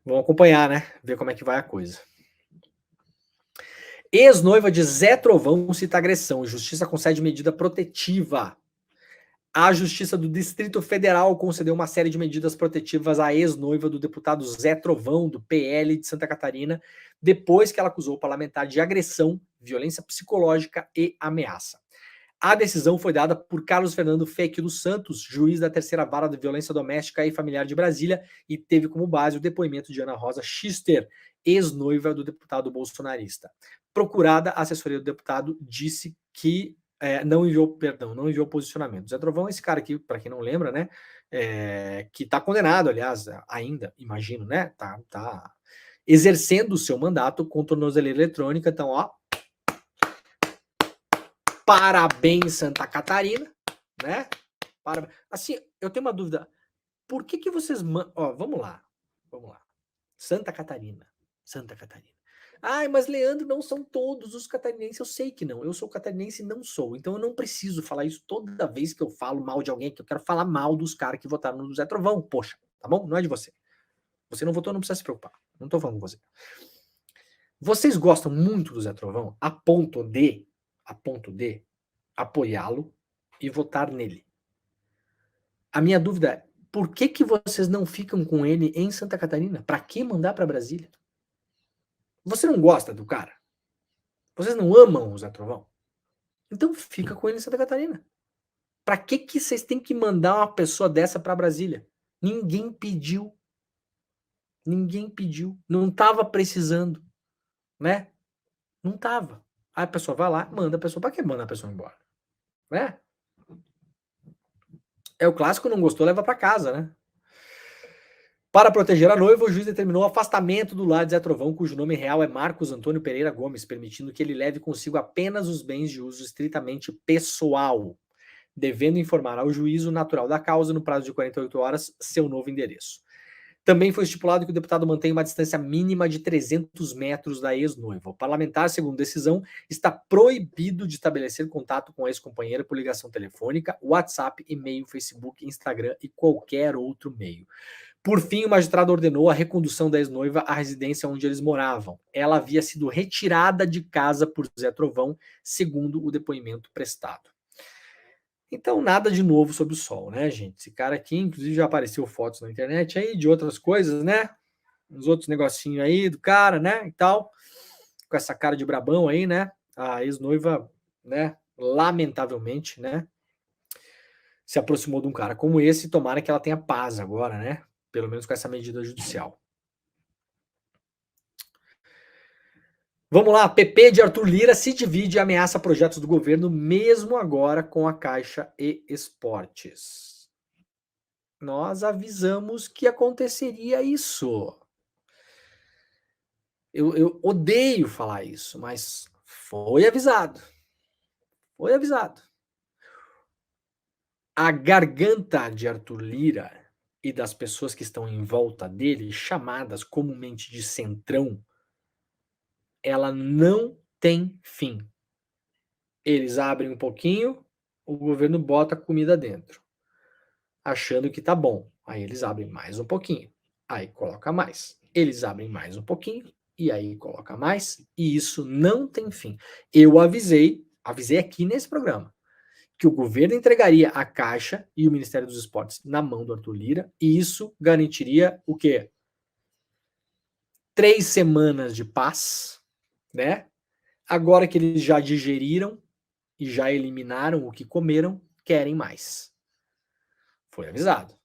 Vamos acompanhar, né? Ver como é que vai a coisa. Ex-noiva de Zé Trovão cita agressão. Justiça concede medida protetiva. A Justiça do Distrito Federal concedeu uma série de medidas protetivas à ex-noiva do deputado Zé Trovão, do PL de Santa Catarina, depois que ela acusou o parlamentar de agressão, violência psicológica e ameaça. A decisão foi dada por Carlos Fernando Feck dos Santos, juiz da Terceira Vara de Violência Doméstica e Familiar de Brasília, e teve como base o depoimento de Ana Rosa Schister, ex-noiva do deputado bolsonarista. Procurada, a assessoria do deputado disse que não enviou posicionamento. Zé Trovão é esse cara aqui, para quem não lembra, né? Que está condenado, aliás, ainda, imagino, né? Tá exercendo o seu mandato com tornozeleira eletrônica. Então, ó, parabéns, Santa Catarina, né? Assim, eu tenho uma dúvida. Por que vocês... Ó, vamos lá. Santa Catarina. Ai, mas Leandro, não são todos os catarinenses. Eu sei que não. Eu sou catarinense e não sou. Então eu não preciso falar isso toda vez que eu falo mal de alguém, que eu quero falar mal dos caras que votaram no Zé Trovão. Poxa, tá bom? Não é de você. Você não votou, não precisa se preocupar. Não tô falando com você. Vocês gostam muito do Zé Trovão a ponto de apoiá-lo e votar nele. A minha dúvida é, por que vocês não ficam com ele em Santa Catarina? Para que mandar para Brasília? Você não gosta do cara? Vocês não amam o Zé Trovão? Então fica com ele em Santa Catarina. Para que vocês têm que mandar uma pessoa dessa para Brasília? Ninguém pediu. Não estava precisando, né? Não estava. Aí a pessoa vai lá, manda a pessoa. Para que manda a pessoa embora? Né? É o clássico, não gostou, leva para casa, né? Para proteger a noiva, o juiz determinou o afastamento do lar de Zé Trovão, cujo nome real é Marcos Antônio Pereira Gomes, permitindo que ele leve consigo apenas os bens de uso estritamente pessoal, devendo informar ao juízo natural da causa, no prazo de 48 horas, seu novo endereço. Também foi estipulado que o deputado mantenha uma distância mínima de 300 metros da ex-noiva. O parlamentar, segundo decisão, está proibido de estabelecer contato com a ex-companheira por ligação telefônica, WhatsApp, e-mail, Facebook, Instagram e qualquer outro meio. Por fim, o magistrado ordenou a recondução da ex-noiva à residência onde eles moravam. Ela havia sido retirada de casa por Zé Trovão, segundo o depoimento prestado. Então, nada de novo sob o sol, né, gente? Esse cara aqui, inclusive, já apareceu fotos na internet aí de outras coisas, né? Uns outros negocinhos aí do cara, né? E tal. Com essa cara de brabão aí, né? A ex-noiva, né? Lamentavelmente, né? Se aproximou de um cara como esse. Tomara que ela tenha paz agora, né? Pelo menos com essa medida judicial. Vamos lá, PP de Arthur Lira se divide e ameaça projetos do governo, mesmo agora com a Caixa e Esportes. Nós avisamos que aconteceria isso. Eu odeio falar isso, mas foi avisado. Foi avisado. A garganta de Arthur Lira e das pessoas que estão em volta dele, chamadas comumente de centrão, ela não tem fim. Eles abrem um pouquinho, o governo bota comida dentro, achando que tá bom. Aí eles abrem mais um pouquinho, aí coloca mais. Eles abrem mais um pouquinho, e aí coloca mais, e isso não tem fim. Eu avisei aqui nesse programa, que o governo entregaria a Caixa e o Ministério dos Esportes na mão do Arthur Lira, e isso garantiria o quê? 3 semanas de paz, né? Agora que eles já digeriram e já eliminaram o que comeram, querem mais. Foi avisado.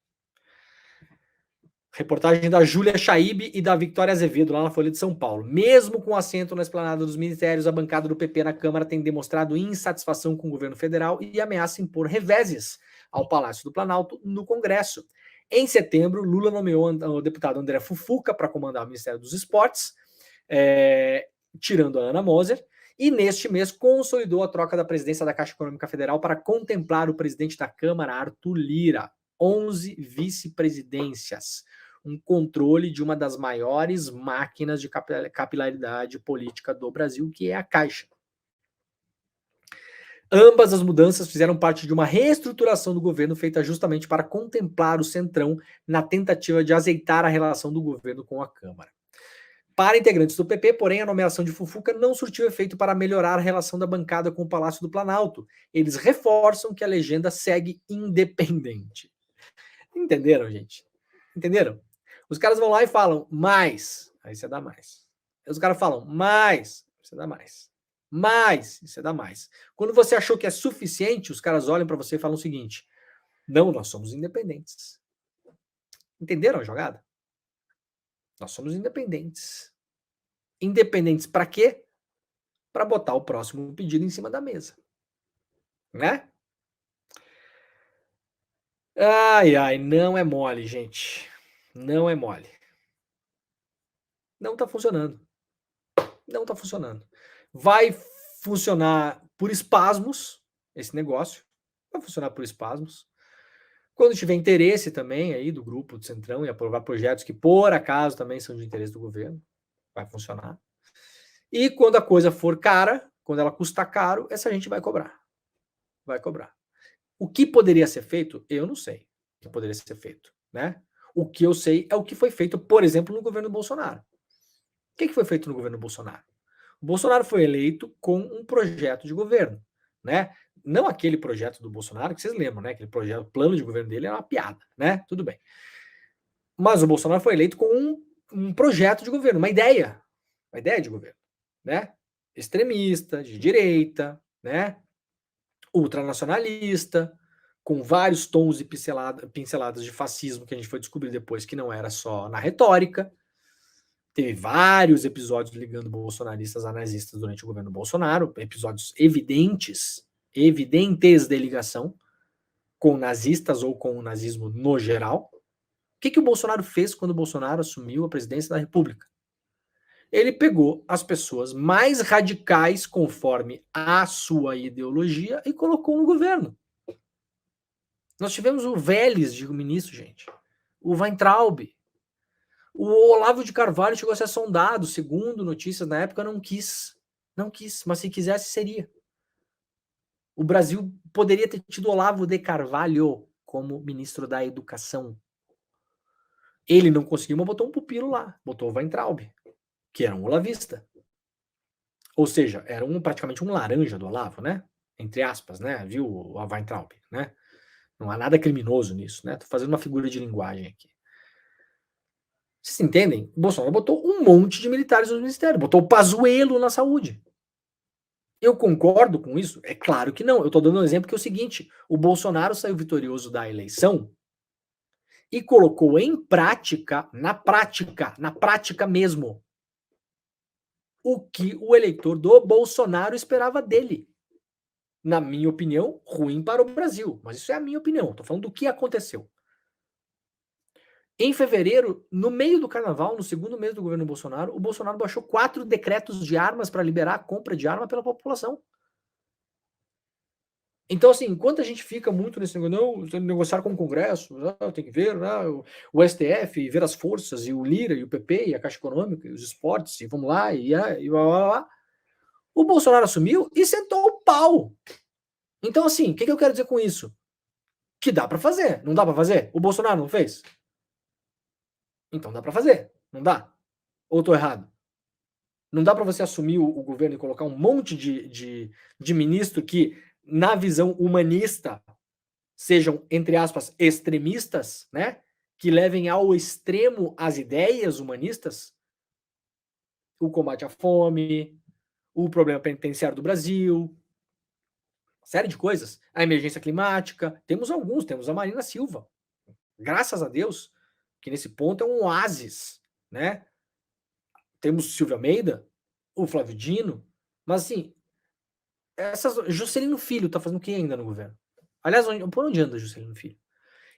Reportagem da Júlia Chaib e da Victoria Azevedo, lá na Folha de São Paulo. Mesmo com assento na esplanada dos ministérios, a bancada do PP na Câmara tem demonstrado insatisfação com o governo federal e ameaça impor reveses ao Palácio do Planalto no Congresso. Em setembro, Lula nomeou o deputado André Fufuca para comandar o Ministério dos Esportes, tirando a Ana Moser, E neste mês consolidou a troca da presidência da Caixa Econômica Federal para contemplar o presidente da Câmara, Arthur Lira. 11 vice-presidências. Um controle de uma das maiores máquinas de capilaridade política do Brasil, que é a Caixa. Ambas as mudanças fizeram parte de uma reestruturação do governo feita justamente para contemplar o Centrão na tentativa de azeitar a relação do governo com a Câmara. Para integrantes do PP, porém, a nomeação de Fufuca não surtiu efeito para melhorar a relação da bancada com o Palácio do Planalto. Eles reforçam que a legenda segue independente. Entenderam, gente? Entenderam? Os caras vão lá e falam mais, aí você dá mais. Os caras falam mais, você dá mais. Mais, você dá mais. Quando você achou que é suficiente, os caras olham para você e falam o seguinte: não, nós somos independentes. Entenderam a jogada? Nós somos independentes. Independentes para quê? Para botar o próximo pedido em cima da mesa. Né? Ai, ai, não é mole, gente. Não é mole. Não tá funcionando. Não tá funcionando. Vai funcionar por espasmos, esse negócio. Vai funcionar por espasmos. Quando tiver interesse também aí do grupo do Centrão e aprovar projetos que por acaso também são de interesse do governo, vai funcionar. E quando a coisa for cara, quando ela custar caro, essa gente vai cobrar. Vai cobrar. O que poderia ser feito? Eu não sei o que poderia ser feito, né? O que eu sei é o que foi feito, por exemplo, no governo Bolsonaro. O que foi feito no governo Bolsonaro? O Bolsonaro foi eleito com um projeto de governo, né? Não aquele projeto do Bolsonaro que vocês lembram, né? Aquele projeto, o plano de governo dele era uma piada, né? Tudo bem. Mas o Bolsonaro foi eleito com um projeto de governo, uma ideia de governo, né? Extremista, de direita, né? Ultranacionalista, com vários tons e pinceladas de fascismo que a gente foi descobrir depois que não era só na retórica. Teve vários episódios ligando bolsonaristas a nazistas durante o governo Bolsonaro, episódios evidentes de ligação com nazistas ou com o nazismo no geral. O que o Bolsonaro fez quando o Bolsonaro assumiu a presidência da República? Ele pegou as pessoas mais radicais conforme a sua ideologia e colocou no governo. Nós tivemos o Vélez de ministro, gente. O Weintraub. O Olavo de Carvalho chegou a ser sondado, segundo notícias na época, não quis. Não quis, mas se quisesse, seria. O Brasil poderia ter tido Olavo de Carvalho como ministro da Educação. Ele não conseguiu, mas botou um pupilo lá. Botou o Weintraub, que era um olavista. Ou seja, era praticamente um laranja do Olavo, né? Entre aspas, né? Viu o Weintraub, né? Não há nada criminoso nisso, né? Tô fazendo uma figura de linguagem aqui. Vocês entendem? O Bolsonaro botou um monte de militares no ministério, botou o Pazuello na saúde. Eu concordo com isso? É claro que não. Eu tô dando um exemplo que é o seguinte: o Bolsonaro saiu vitorioso da eleição e colocou em prática, na prática mesmo, o que o eleitor do Bolsonaro esperava dele. Na minha opinião, ruim para o Brasil. Mas isso é a minha opinião. Tô falando do que aconteceu. Em fevereiro, no meio do carnaval, no segundo mês do governo Bolsonaro, o Bolsonaro baixou 4 decretos de armas para liberar a compra de arma pela população. Então, assim, enquanto a gente fica muito nesse negócio, não, negociar com o Congresso, tem que ver, né, o STF, ver as forças, e o Lira, e o PP, e a Caixa Econômica, e os esportes, e vamos lá, e blá, blá, blá. O Bolsonaro assumiu e sentou o pau. Então, assim, o que eu quero dizer com isso? Que dá para fazer. Não dá para fazer? O Bolsonaro não fez? Então dá para fazer. Não dá? Ou tô errado? Não dá para você assumir o governo e colocar um monte de ministro que, na visão humanista, sejam, entre aspas, extremistas, né? Que levem ao extremo as ideias humanistas, o combate à fome, o problema penitenciário do Brasil, série de coisas, a emergência climática, temos alguns, temos a Marina Silva, graças a Deus, que nesse ponto é um oásis, né? Temos Silvio Almeida, o Flávio Dino, mas assim, Juscelino Filho tá fazendo o que ainda no governo? Aliás, por onde anda Juscelino Filho?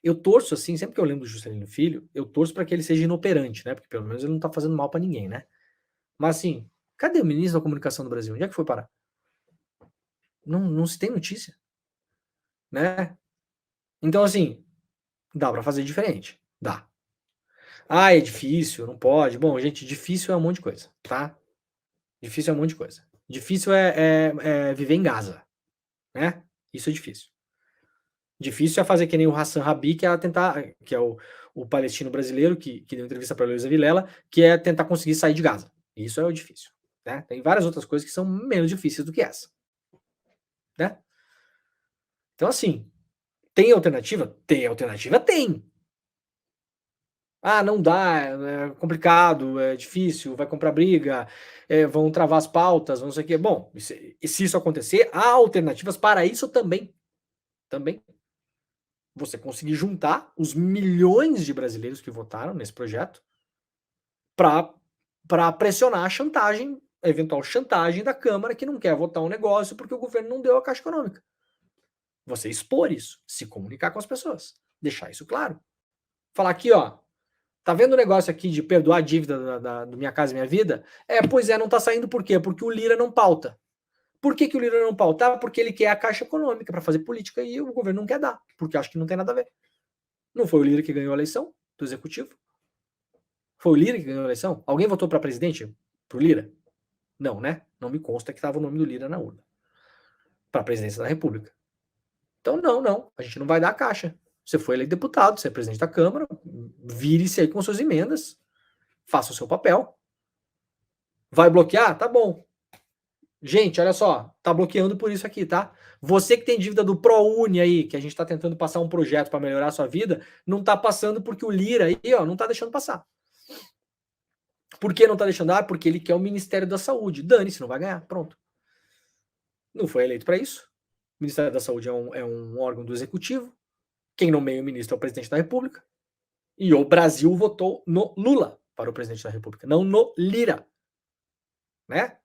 Eu torço, assim, sempre que eu lembro do Juscelino Filho, eu torço para que ele seja inoperante, né? Porque pelo menos ele não tá fazendo mal para ninguém, né? Mas assim, Cadê o ministro da Comunicação do Brasil? Onde é que foi parar? Não se tem notícia, né? Então, assim, dá para fazer diferente. Dá. Ah, é difícil, não pode. Bom, gente, difícil é um monte de coisa, tá? Difícil é um monte de coisa. Difícil é viver em Gaza, né? Isso é difícil. Difícil é fazer que nem o Hassan Rabi, que é tentar, que é o palestino brasileiro que deu entrevista para Luísa Vilela, que é tentar conseguir sair de Gaza. Isso é o difícil, né? Tem várias outras coisas que são menos difíceis do que essa, né? Então, assim, tem alternativa? Tem alternativa? Tem. Ah, não dá, é complicado, é difícil, vai comprar briga, vão travar as pautas, não sei o quê. Bom, se isso acontecer, há alternativas para isso também. Também. Você conseguir juntar os milhões de brasileiros que votaram nesse projeto para pressionar a chantagem, a eventual chantagem da Câmara que não quer votar um negócio porque o governo não deu a Caixa Econômica. Você expor isso, se comunicar com as pessoas, deixar isso claro. Falar aqui, ó, tá vendo o negócio aqui de perdoar a dívida do Minha Casa Minha Vida? Pois é, não tá saindo por quê? Porque o Lira não pauta. Por que o Lira não pauta? Porque ele quer a Caixa Econômica para fazer política e o governo não quer dar, porque acha que não tem nada a ver. Não foi o Lira que ganhou a eleição do Executivo? Foi o Lira que ganhou a eleição? Alguém votou para presidente pro Lira? Não, né? Não me consta que estava o nome do Lira na urna para a presidência da República. Então, não. A gente não vai dar a Caixa. Você foi eleito deputado, você é presidente da Câmara, vire-se aí com suas emendas, faça o seu papel. Vai bloquear? Tá bom. Gente, olha só, tá bloqueando por isso aqui, tá? Você que tem dívida do ProUni aí, que a gente tá tentando passar um projeto para melhorar a sua vida, não tá passando porque o Lira aí, ó, não tá deixando passar. Por que não tá deixando? Ah, porque ele quer o Ministério da Saúde. Dane-se, não vai ganhar. Pronto. Não foi eleito para isso. O Ministério da Saúde é um órgão do Executivo. Quem nomeia o ministro é o presidente da República. E o Brasil votou no Lula para o presidente da República, não no Lira. Né?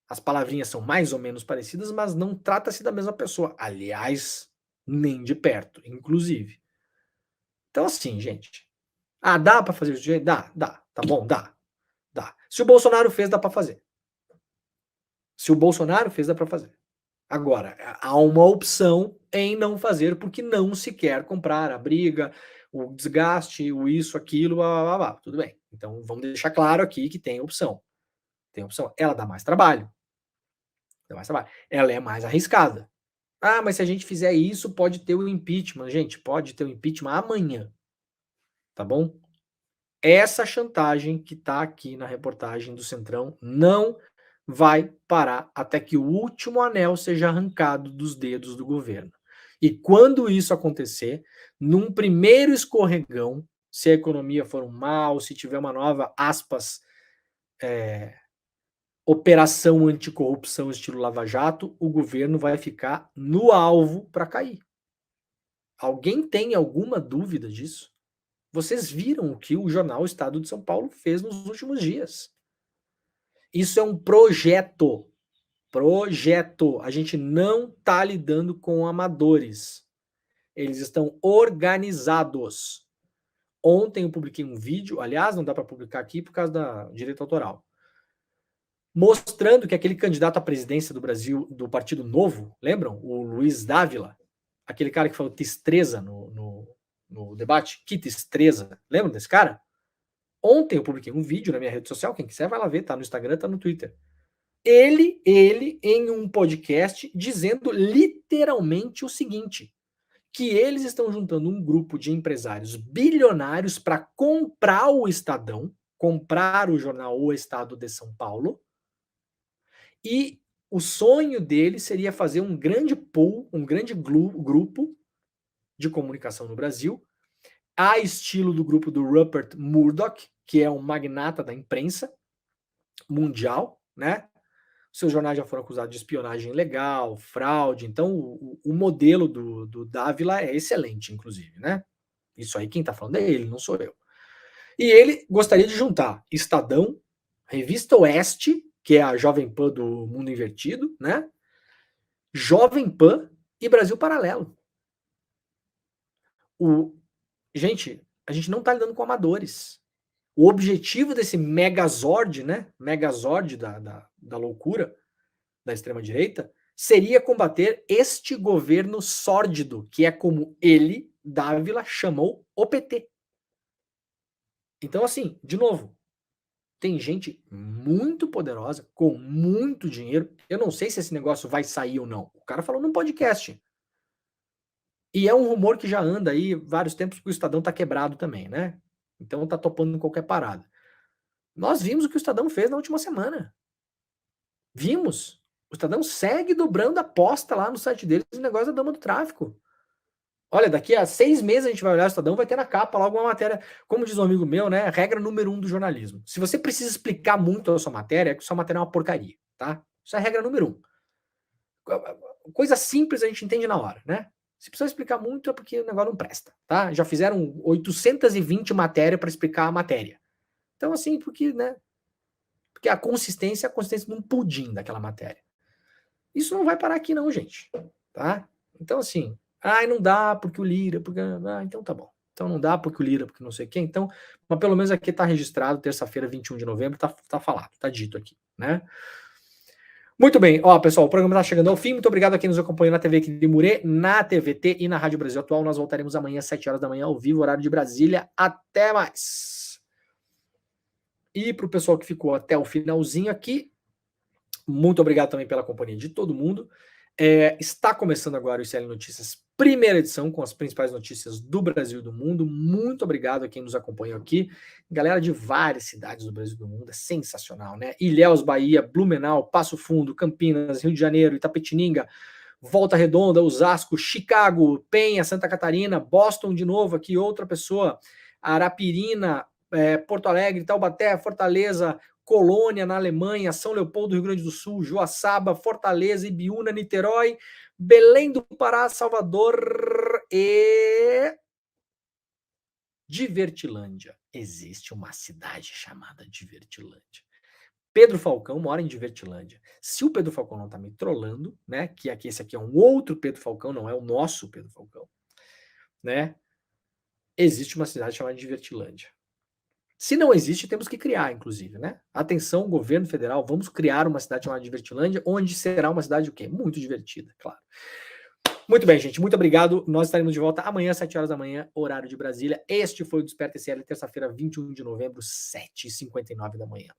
As palavrinhas são mais ou menos parecidas, mas não trata-se da mesma pessoa. Aliás, nem de perto, inclusive. Então, assim, gente. Ah, dá para fazer isso? Dá. Tá bom, dá. Se o Bolsonaro fez, dá para fazer. Se o Bolsonaro fez, dá para fazer. Agora, há uma opção em não fazer porque não se quer comprar a briga, o desgaste, o isso, aquilo, blá, blá, blá. Tudo bem. Então, vamos deixar claro aqui que tem opção. Tem opção. Ela dá mais trabalho. Ela é mais arriscada. Ah, mas se a gente fizer isso, pode ter o impeachment. Gente, pode ter o impeachment amanhã. Tá bom? Essa chantagem que tá aqui na reportagem do Centrão não vai parar até que o último anel seja arrancado dos dedos do governo. E quando isso acontecer, num primeiro escorregão, se a economia for um mal, se tiver uma nova, aspas, operação anticorrupção estilo Lava Jato, o governo vai ficar no alvo para cair. Alguém tem alguma dúvida disso? Vocês viram o que o jornal Estado de São Paulo fez nos últimos dias. Isso é um projeto. Projeto. A gente não está lidando com amadores. Eles estão organizados. Ontem eu publiquei um vídeo, aliás, não dá para publicar aqui por causa da direito autoral, mostrando que aquele candidato à presidência do Brasil, do Partido Novo, lembram? O Luiz Dávila, aquele cara que falou testreza no debate, que testreza, lembram desse cara? Ontem eu publiquei um vídeo na minha rede social, quem quiser vai lá ver, tá no Instagram, tá no Twitter. Ele em um podcast dizendo literalmente o seguinte, que eles estão juntando um grupo de empresários bilionários para comprar o Estadão, comprar o jornal O Estado de São Paulo, e o sonho dele seria fazer um grande pool, um grande grupo de comunicação no Brasil, a estilo do grupo do Rupert Murdoch, que é um magnata da imprensa mundial, né? Seus jornais já foram acusados de espionagem ilegal, fraude, então o modelo do Dávila é excelente, inclusive, né? Isso aí quem tá falando é ele, não sou eu. E ele gostaria de juntar Estadão, Revista Oeste, que é a Jovem Pan do Mundo Invertido, né? Jovem Pan e Brasil Paralelo. Gente, a gente não tá lidando com amadores. O objetivo desse Megazord, né? Megazord da loucura da extrema-direita, seria combater este governo sórdido, que é como ele, Dávila, chamou o PT. Então, assim, de novo, tem gente muito poderosa, com muito dinheiro. Eu não sei se esse negócio vai sair ou não. O cara falou num podcast. E é um rumor que já anda aí vários tempos, porque o Estadão tá quebrado também, né? Então tá topando em qualquer parada. Nós vimos o que o Estadão fez na última semana. Vimos. O Estadão segue dobrando a aposta lá no site deles no negócio da dama do tráfico. Olha, daqui a 6 meses a gente vai olhar o Estadão, vai ter na capa logo uma matéria, como diz um amigo meu, né? Regra número 1 do jornalismo. Se você precisa explicar muito a sua matéria, é que sua matéria é uma porcaria, tá? Isso é a regra número 1. Coisa simples a gente entende na hora, né? Se precisa explicar muito é porque o negócio não presta, tá? Já fizeram 820 matérias para explicar a matéria. Então, assim, porque, né? Porque a consistência é a consistência de um pudim daquela matéria. Isso não vai parar aqui não, gente, tá? Então, assim, não dá porque o Lira, porque... então tá bom. Então não dá porque o Lira, porque não sei quem. Então, mas pelo menos aqui tá registrado, terça-feira, 21 de novembro, tá falado, tá dito aqui, né? Muito bem, ó, pessoal, o programa tá chegando ao fim. Muito obrigado a quem nos acompanhou na TV aqui de Murê, na TVT e na Rádio Brasil Atual. Nós voltaremos amanhã às 7 horas da manhã, ao vivo, horário de Brasília. Até mais! E pro pessoal que ficou até o finalzinho aqui, muito obrigado também pela companhia de todo mundo. Está começando agora o ICL Notícias, primeira edição, com as principais notícias do Brasil e do mundo. Muito obrigado a quem nos acompanhou aqui. Galera de várias cidades do Brasil e do mundo, é sensacional, né? Ilhéus, Bahia, Blumenau, Passo Fundo, Campinas, Rio de Janeiro, Itapetininga, Volta Redonda, Osasco, Chicago, Penha, Santa Catarina, Boston de novo aqui, outra pessoa, Arapirina, Porto Alegre, Taubaté, Fortaleza, Colônia, na Alemanha, São Leopoldo, Rio Grande do Sul, Joaçaba, Fortaleza, Ibiúna, Niterói, Belém do Pará, Salvador e Divertilândia. Existe uma cidade chamada Divertilândia. Pedro Falcão mora em Divertilândia. Se o Pedro Falcão não tá me trollando, né, que esse aqui é um outro Pedro Falcão, não é o nosso Pedro Falcão, né, existe uma cidade chamada Divertilândia. Se não existe, temos que criar, inclusive, né? Atenção, governo federal, vamos criar uma cidade chamada Divertilândia, onde será uma cidade o quê? Muito divertida, claro. Muito bem, gente, muito obrigado. Nós estaremos de volta amanhã, às 7 horas da manhã, horário de Brasília. Este foi o Desperta ICL, terça-feira, 21 de novembro, 7h59 da manhã.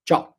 Tchau.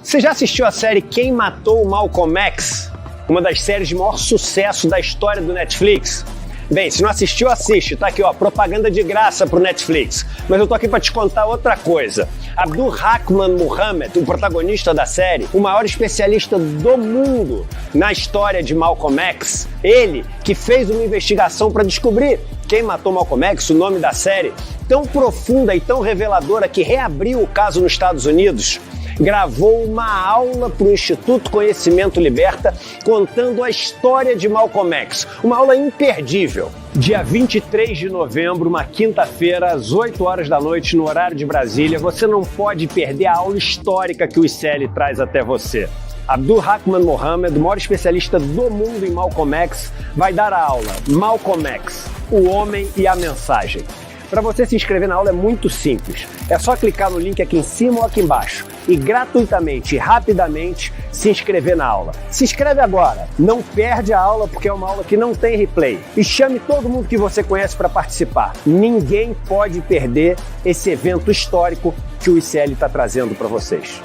Você já assistiu a série Quem Matou o Malcolm X? Uma das séries de maior sucesso da história do Netflix? Bem, se não assistiu, assiste. Tá aqui, ó, propaganda de graça pro Netflix. Mas eu tô aqui pra te contar outra coisa. Abdul-Rahman Muhammad, o protagonista da série, o maior especialista do mundo na história de Malcolm X, ele que fez uma investigação para descobrir quem matou Malcolm X, o nome da série, tão profunda e tão reveladora que reabriu o caso nos Estados Unidos, gravou uma aula para o Instituto Conhecimento Liberta contando a história de Malcolm X. Uma aula imperdível. Dia 23 de novembro, uma quinta-feira, às 8 horas da noite, no horário de Brasília. Você não pode perder a aula histórica que o ICL traz até você. Abdul-Rahman Muhammad, o maior especialista do mundo em Malcolm X, vai dar a aula Malcolm X, o homem e a mensagem. Para você se inscrever na aula é muito simples. É só clicar no link aqui em cima ou aqui embaixo e gratuitamente e rapidamente se inscrever na aula. Se inscreve agora, não perde a aula porque é uma aula que não tem replay. E chame todo mundo que você conhece para participar. Ninguém pode perder esse evento histórico que o ICL está trazendo para vocês.